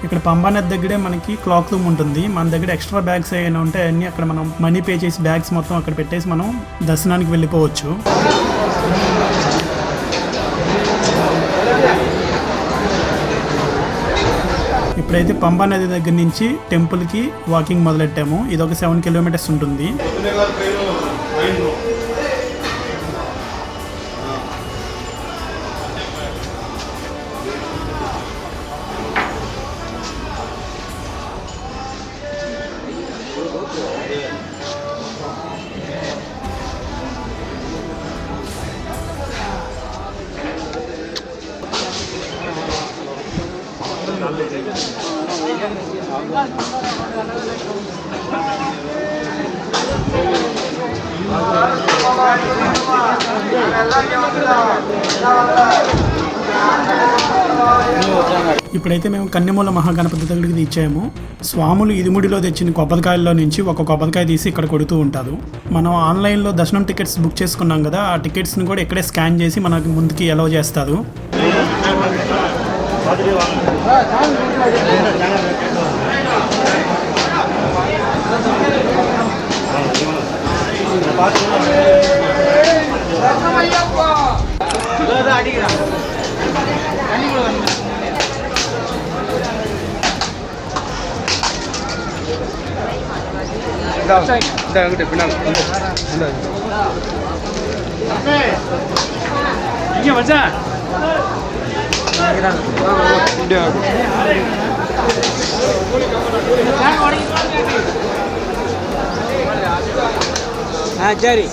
ఇక్కడ పంబా నది దగ్గరే మనకి క్లాక్ రూమ్ ఉంటుంది. మన దగ్గర ఎక్స్ట్రా బ్యాగ్స్ ఏమైనా ఉంటే అన్నీ అక్కడ మనం మనీ పే చేసి బ్యాగ్స్ మొత్తం అక్కడ పెట్టేసి మనం దర్శనానికి వెళ్ళిపోవచ్చు. ఇప్పుడైతే పంబా నది దగ్గర నుంచి టెంపుల్కి వాకింగ్ మొదలెట్టాము. ఇది ఒక 7 kilometers ఉంటుంది. ఇప్పుడైతే మేము కన్నెమూల మహాగణపతి దగ్గరికి తెచ్చాము. స్వాములు ఇరుముడిలో తెచ్చిన కొబ్బరికాయల్లో నుంచి ఒక కొబ్బరికాయ తీసి ఇక్కడ కొడుతూ ఉంటారు. మనం ఆన్లైన్లో దర్శనం టికెట్స్ బుక్ చేసుకున్నాం కదా, ఆ టికెట్స్ని కూడా ఇక్కడే స్కాన్ చేసి మనకి ముందుకి అలౌ చేస్తారు.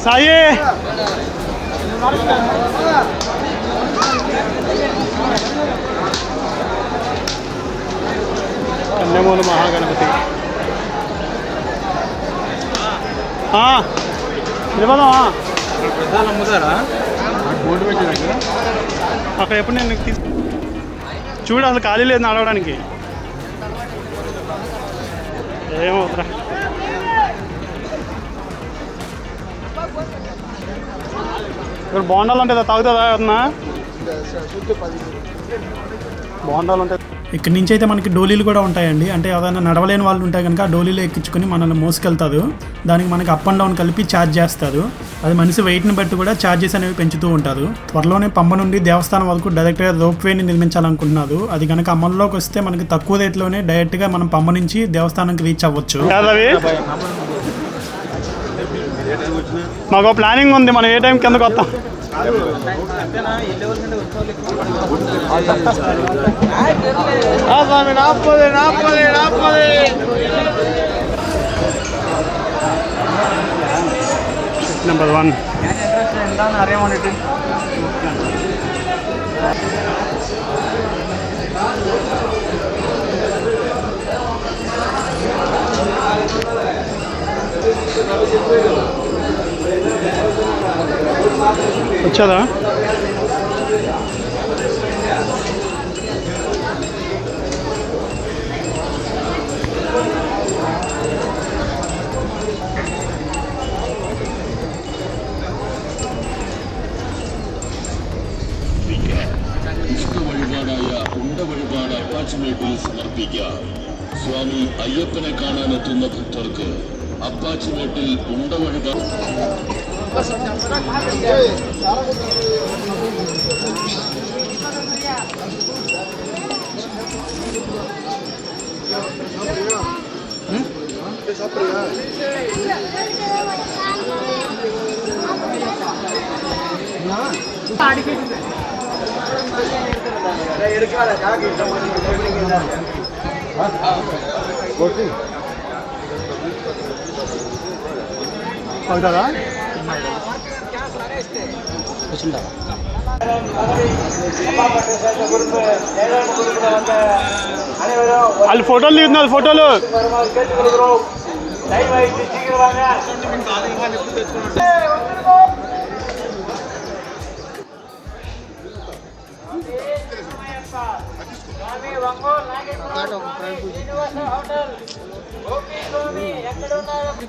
సాయి కన్నెమూల మహాగణపతి అక్కడ ఎప్పుడు నేను చూడు అసలు ఖాళీ లేదు నడవడానికి. ఏమవుతురా ఇక్కడ బోండాలు ఉంటాయి, తాగుతుందా ఏమన్నా? బోండాలు ఉంటాయి. ఇక్కడ నుంచి అయితే మనకి డోలీలు కూడా ఉంటాయండి. అంటే ఏదైనా నడవలేని వాళ్ళు ఉంటే కనుక డోలీలో ఎక్కించుకొని మనల్ని మోసుకెళ్తారు. దానికి మనకి అప్ అండ్ డౌన్ కలిపి ఛార్జ్ చేస్తారు. అది మనిషి వెయిట్ని బట్టి కూడా ఛార్జెస్ అనేవి పెంచుతూ ఉంటారు. త్వరలోనే పంబ నుండి దేవస్థానం వరకు డైరెక్ట్గా రోప్వేని నిర్మించాలనుకుంటున్నారు. అది కనుక అమల్లోకి వస్తే మనకి తక్కువ రేట్లోనే డైరెక్ట్గా మనం పంబ నుంచి దేవస్థానానికి రీచ్ అవ్వచ్చు. మాకు ప్లానింగ్ ఉంది, మనం ఏ టైం కిందకు వస్తాం. స్వామి 40 నెంబర్ 1. എന്താണ് അറിയാൻ വേണ്ടിയിട്ട് వచ్చాదా? ഇഷ്ട വഴിപാടായ ഉണ്ട വഴിപാട് അപ്പാച്ചിമേട്ടിൽ സമർപ്പിക്കാം. സ്വാമി അയ്യപ്പനെ കാണാനെത്തുന്ന ഭക്തർക്ക് അപ്പാച്ചിമേട്ടിൽ ഉണ്ട വഴിപാട് అవుతుందా? వాళ్ళు ఫోటోలు దిగుతున్నారు. ఫోటోలు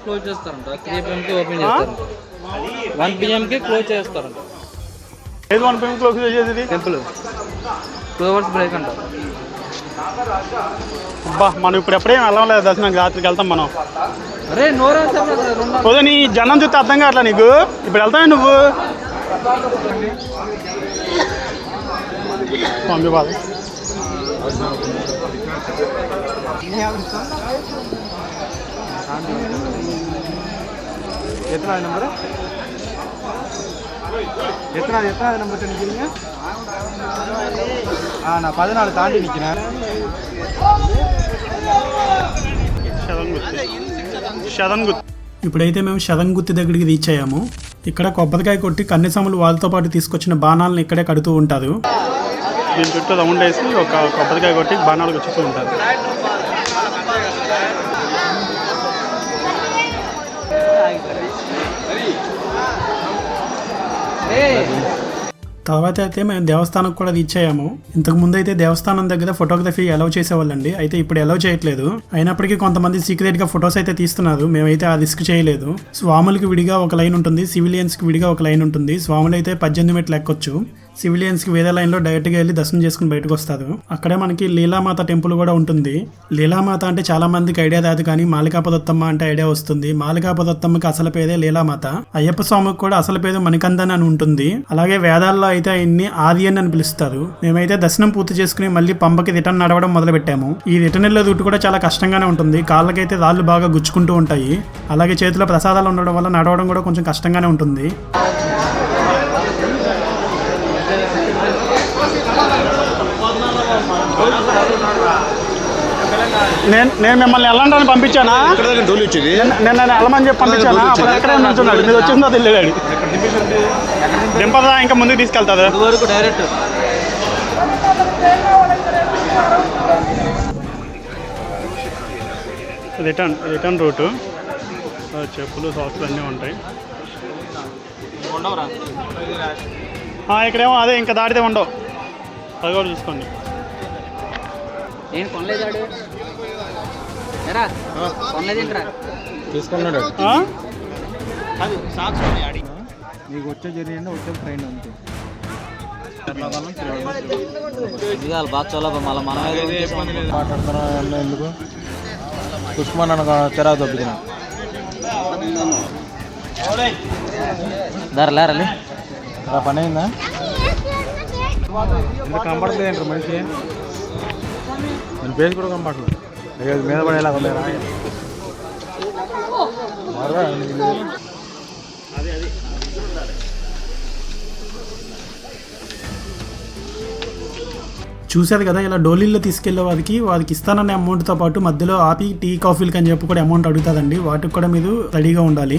క్లోజ్ చేస్తారంట. 3 PM ఓపెన్ చేస్తారు. 1 PM క్లోజ్ చేస్తారంట. ఏది 1 PM క్లోజ్ చేసేది? టెంపుల్ 2 hours బ్రేక్ అంట. అబ్బా, మనం ఇప్పుడు ఎప్పుడేం వెళ్ళం లేదు దర్శనం. రాత్రికి వెళ్తాం మనం. అరే నోరా పోదా, నీ జనం చూస్తే అర్థం కావట్లా నీకు. ఇప్పుడు వెళ్తావే నువ్వు. స్వామి బాధ எத்தனாவது நம்பர்? எத்தனாவது நம்பர் நிற்கிறீங்க? நான் 14 தாண்டி நிற்கிறேன். ఇప్పుడైతే మేము శతంగుత్తి దగ్గరికి రీచ్ అయ్యాము. ఇక్కడ కొబ్బరికాయ కొట్టి కన్యస్వాములు వాళ్ళతో పాటు తీసుకొచ్చిన బాణాలను ఇక్కడే కడుతూ ఉంటారు. దీని చుట్టూ రౌండ్ వేసి ఒక కొబ్బరికాయ కొట్టి బాణాలకు వచ్చుతూ ఉంటారు. తర్వాత అయితే మేము దేవస్థానం కూడా రీచ్ అయ్యాము. ఇంతకు ముందు అయితే దేవస్థానం దగ్గర ఫోటోగ్రఫీ అలౌ చేసేవాళ్ళండి. అయితే ఇప్పుడు అలౌ చేయట్లేదు. అయినప్పటికీ కొంతమంది సీక్రెట్ గా ఫొటోస్ అయితే తీస్తున్నారు. మేమైతే ఆ రిస్క్ చేయలేదు. స్వాములకి విడిగా ఒక లైన్ ఉంటుంది, సివిలియన్స్ కి విడిగా ఒక లైన్ ఉంటుంది. స్వాములు అయితే 18 మెట్లు ఎక్కొచ్చు. సివిలియన్స్ కి వేరే లైన్ లో డైరెక్ట్ గా వెళ్ళి దర్శనం చేసుకుని బయటకు వస్తారు. అక్కడే మనకి లీలామాత టెంపుల్ కూడా ఉంటుంది. లీలామాత అంటే చాలా మందికి ఐడియా రాదు, కానీ మాలికాపదొత్తమ్మ అంటే ఐడియా వస్తుంది. మాలికాపదొత్తమ్మకి అసలు పేరే లీలామాత. అయ్యప్ప స్వామికి కూడా అసలు పేరు మణికందన్ అని ఉంటుంది. అలాగే వేదాల్లో అయితే ఆయన్ని ఆదియన్ అని పిలుస్తారు. మేమైతే దర్శనం పూర్తి చేసుకుని మళ్ళీ పంపకి రిటర్న్ నడవడం మొదలు పెట్టాము. ఈ రిటర్న్ వెళ్ళే రూట్ కూడా చాలా కష్టంగానే ఉంటుంది. కాళ్ళకైతే రాళ్ళు బాగా గుచ్చుకుంటూ ఉంటాయి. అలాగే చేతిలో ప్రసాదాలు ఉండడం వల్ల నడవడం కూడా కొంచెం కష్టంగానే ఉంటుంది. నేను మిమ్మల్ని వెళ్ళండి పంపించానా? నేను వెళ్ళమని చెప్పి పంపించానా? అప్పుడు ఎక్కడే నుంచున్నాడు. మీరు వచ్చిందో తెలియదు. దింపదా ఇంకా ముందుకు తీసుకెళ్తారు. Direct return route. చెప్పులు సాక్స్లు అన్నీ ఉంటాయి. ఇక్కడేమో అదే ఇంకా దాటితే ఉండవు. అది కూడా చూసుకోండి. నేను కొనలేదాడు ఎరా కొనలేదేంట్రా తీసుకున్నాడు. నీకు వచ్చే జర్నీ అంటే వచ్చే ట్రైన్ అంతే. ఇదిగాలి బాగా చోళ మళ్ళీ మనమే మాట్లాడుతున్నా ఎందుకు పుష్ప నన్ను తెరా దొబ్బిన ధరలేరలే పని అయిందా? ఇంత కంపడలేదు ఏంటారు మనిషి. నేను పేజ్ కూడా కంపడలేదు. మీద పడేలా ఉండేరా? చూశారు కదా, ఇలా డోలీల్లో తీసుకెళ్లే వారికి ఇస్తాననే అమౌంట్తో పాటు మధ్యలో ఆపి టీ కాఫీలకి అని చెప్పి కూడా అమౌంట్ అడుగుతుందండి. వాటికి కూడా మీరు రెడీగా ఉండాలి.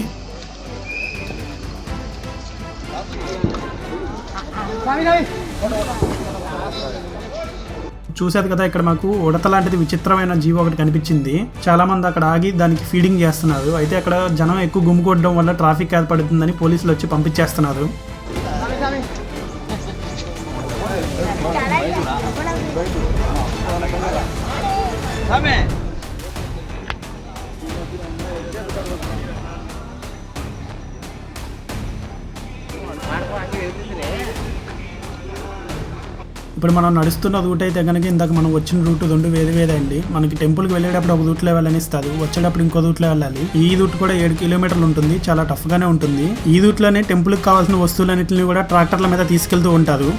చూసేది కదా, ఇక్కడ మాకు ఉడత లాంటిది విచిత్రమైన జీవి ఒకటి కనిపించింది. చాలా మంది అక్కడ ఆగి దానికి ఫీడింగ్ చేస్తున్నారు. అయితే అక్కడ జనం ఎక్కువ గుమ్మికొట్టడం వల్ల ట్రాఫిక్ ఏర్పడుతుందని పోలీసులు వచ్చి పంపించేస్తున్నారు. ఇప్పుడు మనం నడుస్తున్న రూట్ అయితే కనుక ఇందాక మనం వచ్చిన రూట్ రెండు వేరే అండి. మనకి టెంపుల్కి వెళ్ళేటప్పుడు ఒక రూట్లో వెళ్ళని ఇస్తారు, వచ్చేటప్పుడు ఇంకో రూట్లో వెళ్ళాలి. ఈ రూట్ కూడా 7 కిలోమీటర్లు ఉంటుంది, చాలా టఫ్గానే ఉంటుంది. ఈ రూట్లోనే టెంపుల్కి కావాల్సిన వస్తువులన్నింటినీ కూడా ట్రాక్టర్ల మీద తీసుకెళ్తూ ఉంటారు.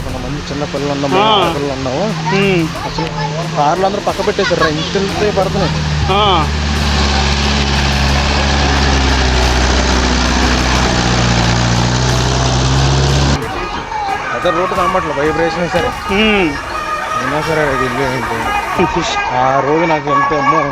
కొంతమంది చిన్న పిల్లలు ఉన్నాము, పిల్లలు ఉన్నాము. అసలు కార్లు అందరూ పక్క పెట్టేశారు, ఇంటితే పడుతున్నాయి. అదే రోడ్డు కనబట్లేదు, వైబ్రేషన్ సరే అయినా సరే అది వెళ్ళేది. ఆ రోజు నాకు ఎంత అమ్మో.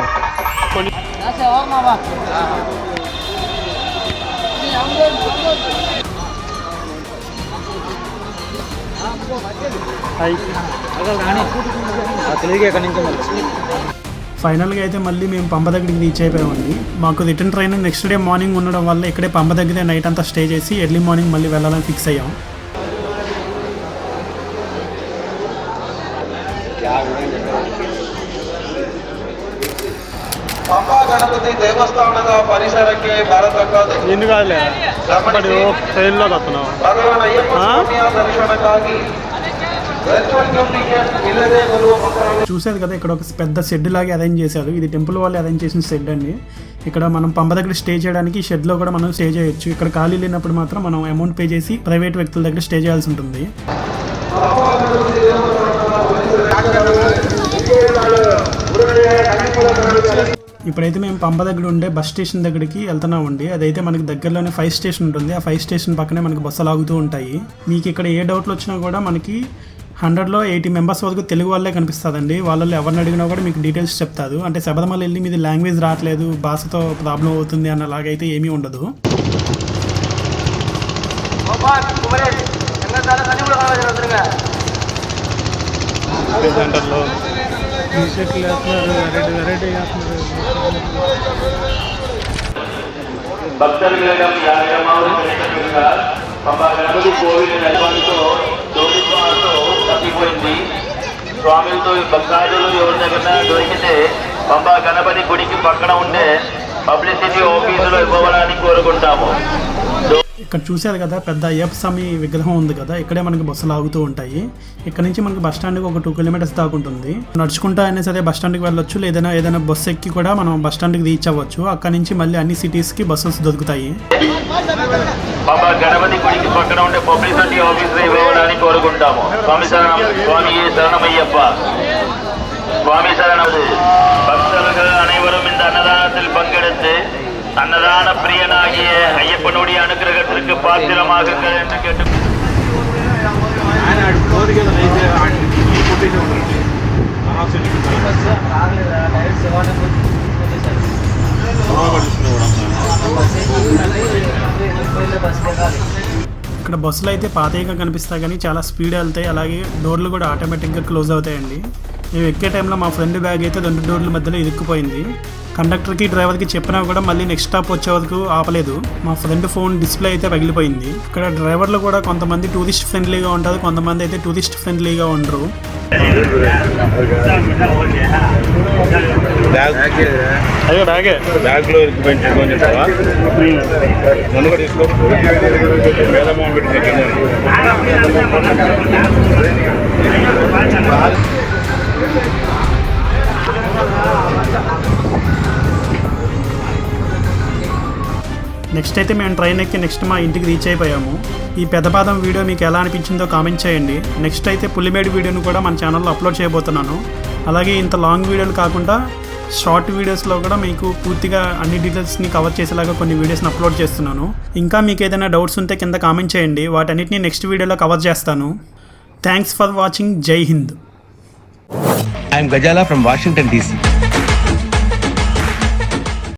ఫైనల్గా అయితే మళ్ళీ మేము పంప దగ్గరికి రీచ్ అయిపోయామండి. మాకు return train next day morning ఉండడం వల్ల ఇక్కడే పంప దగ్గరే నైట్ అంతా స్టే చేసి ఎర్లీ మార్నింగ్ మళ్ళీ వెళ్ళాలని ఫిక్స్ అయ్యాం. ಪಂಬಾ ಗಣಪತಿ ದೇವಸ್ಥಾನದ ಪರಿಸರಕ್ಕೆ ಬರತಕ್ಕದ್ದು ಭಗವಾನ್ ಅಯ್ಯಪ್ಪ ಸ್ವಾಮಿಯ ದರ್ಶನಕ್ಕಾಗಿ చూసేది కదా, ఇక్కడ ఒక పెద్ద షెడ్ లాగా అరేంజ్ చేశారు. ఇది టెంపుల్ వాళ్ళు అరేంజ్ చేసిన షెడ్ అండి. ఇక్కడ మనం పంప దగ్గర స్టే చేయడానికి షెడ్లో కూడా మనం స్టే చేయొచ్చు. ఇక్కడ ఖాళీ లేనప్పుడు మాత్రం మనం అమౌంట్ పే చేసి ప్రైవేట్ వ్యక్తుల దగ్గర స్టే చేయాల్సి ఉంటుంది. ఇప్పుడైతే మేము పంప దగ్గర ఉండే బస్ స్టేషన్ దగ్గరికి వెళ్తున్నామండి. అదైతే మనకి దగ్గరలోనే 5 స్టేషన్ ఉంటుంది. ఆ 5 స్టేషన్ పక్కనే మనకి బస్సులు ఆగుతూ ఉంటాయి. మీకు ఇక్కడ ఏ డౌట్లు వచ్చినా కూడా మనకి 100లో 80 మెంబర్స్ వరకు తెలుగు వాళ్ళే కనిపిస్తుందండి. వాళ్ళలో ఎవరిని అడిగినా కూడా మీకు డీటెయిల్స్ చెప్తారు. అంటే శబరిమల వెళ్ళి మీది లాంగ్వేజ్ రావట్లేదు, భాషతో ప్రాబ్లం అవుతుంది అన్నలాగైతే ఏమీ ఉండదు. సెంటర్లో భక్తర్களிடம் யாரிடமாவது கிடைத்திருந்தால் పంబా గణపతి కోవిల్ నిర్మాణంతో జోడితో తప్పిపోయింది. స్వామితో భక్తాదులు ఎవరి దగ్గర దొరికితే పంబా గణపతి గుడికి పక్కన ఉండే పబ్లిసిటీ ఆఫీసులో ఇవ్వడానికి కోరుకుంటాము. ఇక్కడ చూసారు కదా, పెద్ద అయ్యప్ప స్వామి విగ్రహం ఉంది కదా, ఇక్కడే మనకి బస్సులు ఆగుతూ ఉంటాయి. ఇక్కడ నుంచి మనకి బస్ స్టాండ్కి ఒక 2 కిలోమీటర్స్ దాకా ఉంటుంది. నడుచుకుంటా అయినా సరే బస్ స్టాండ్కి వెళ్ళొచ్చు, లేదైనా ఏదైనా బస్సు ఎక్కి కూడా మనం బస్ స్టాండ్కి రీచ్ అవ్వచ్చు. అక్కడ నుంచి మళ్ళీ అన్ని సిటీస్కి బస్సెస్ దొరుకుతాయి. పంబా గణపతి గుడికి పక్కన ఉండే పబ్లిసిటీ ఆఫీసులో ఇవ్వడానికి కోరుకుంటాము. స్వామి శరణం, స్వామి శరణమయ్యప్ప, சுவாமி சரணது. பக்தர்கள் அனைவரும் இந்த அன்னதானத்தில் பங்கெடுத்து அன்னதான பிரியனாகிய ஐயப்பனுடைய அனுகிரகத்திற்கு பாத்திரமாகுங்கள் என்று கேட்டு ఇక్కడ బస్సులు అయితే పాతగా కనిపిస్తాయి కానీ చాలా స్పీడ్ వెళ్తాయి. అలాగే డోర్లు కూడా ఆటోమేటిక్గా క్లోజ్ అవుతాయండి. మేము ఎక్కే టైంలో మా ఫ్రెండ్ బ్యాగ్ అయితే 2 డోర్ల మధ్యలో ఇరుక్కుపోయింది. కండక్టర్కి డ్రైవర్కి చెప్పినా కూడా మళ్ళీ నెక్స్ట్ స్టాప్ వచ్చే వరకు ఆపలేదు. మా ఫ్రెండ్ ఫోన్ డిస్ప్లే అయితే పగిలిపోయింది. ఇక్కడ డ్రైవర్లు కూడా కొంతమంది టూరిస్ట్ ఫ్రెండ్లీగా ఉంటారు, కొంతమంది అయితే టూరిస్ట్ ఫ్రెండ్లీగా ఉండరు. అయ్యో బ్యాగ్లో ఇరుక్కుపోయింది చెప్తావా? నన్ను కూడా తీసుకో. నెక్స్ట్ అయితే మేము ట్రైన్ ఎక్కి నెక్స్ట్ మా ఇంటికి రీచ్ అయిపోయాము. ఈ పెద్దపాదం వీడియో మీకు ఎలా అనిపించిందో కామెంట్ చేయండి. నెక్స్ట్ అయితే పులిమేడు వీడియోను కూడా మన ఛానల్లో అప్లోడ్ చేయబోతున్నాను. అలాగే ఇంత లాంగ్ వీడియోలు కాకుండా షార్ట్ వీడియోస్లో కూడా మీకు పూర్తిగా అన్ని డీటెయిల్స్ని కవర్ చేసేలాగా కొన్ని వీడియోస్ని అప్లోడ్ చేస్తున్నాను. ఇంకా మీకు ఏదైనా డౌట్స్ ఉంటే కింద కామెంట్ చేయండి, వాటన్నిటిని నెక్స్ట్ వీడియోలో కవర్ చేస్తాను. Thanks for watching. జై Hind. I am Gajala from Washington DC.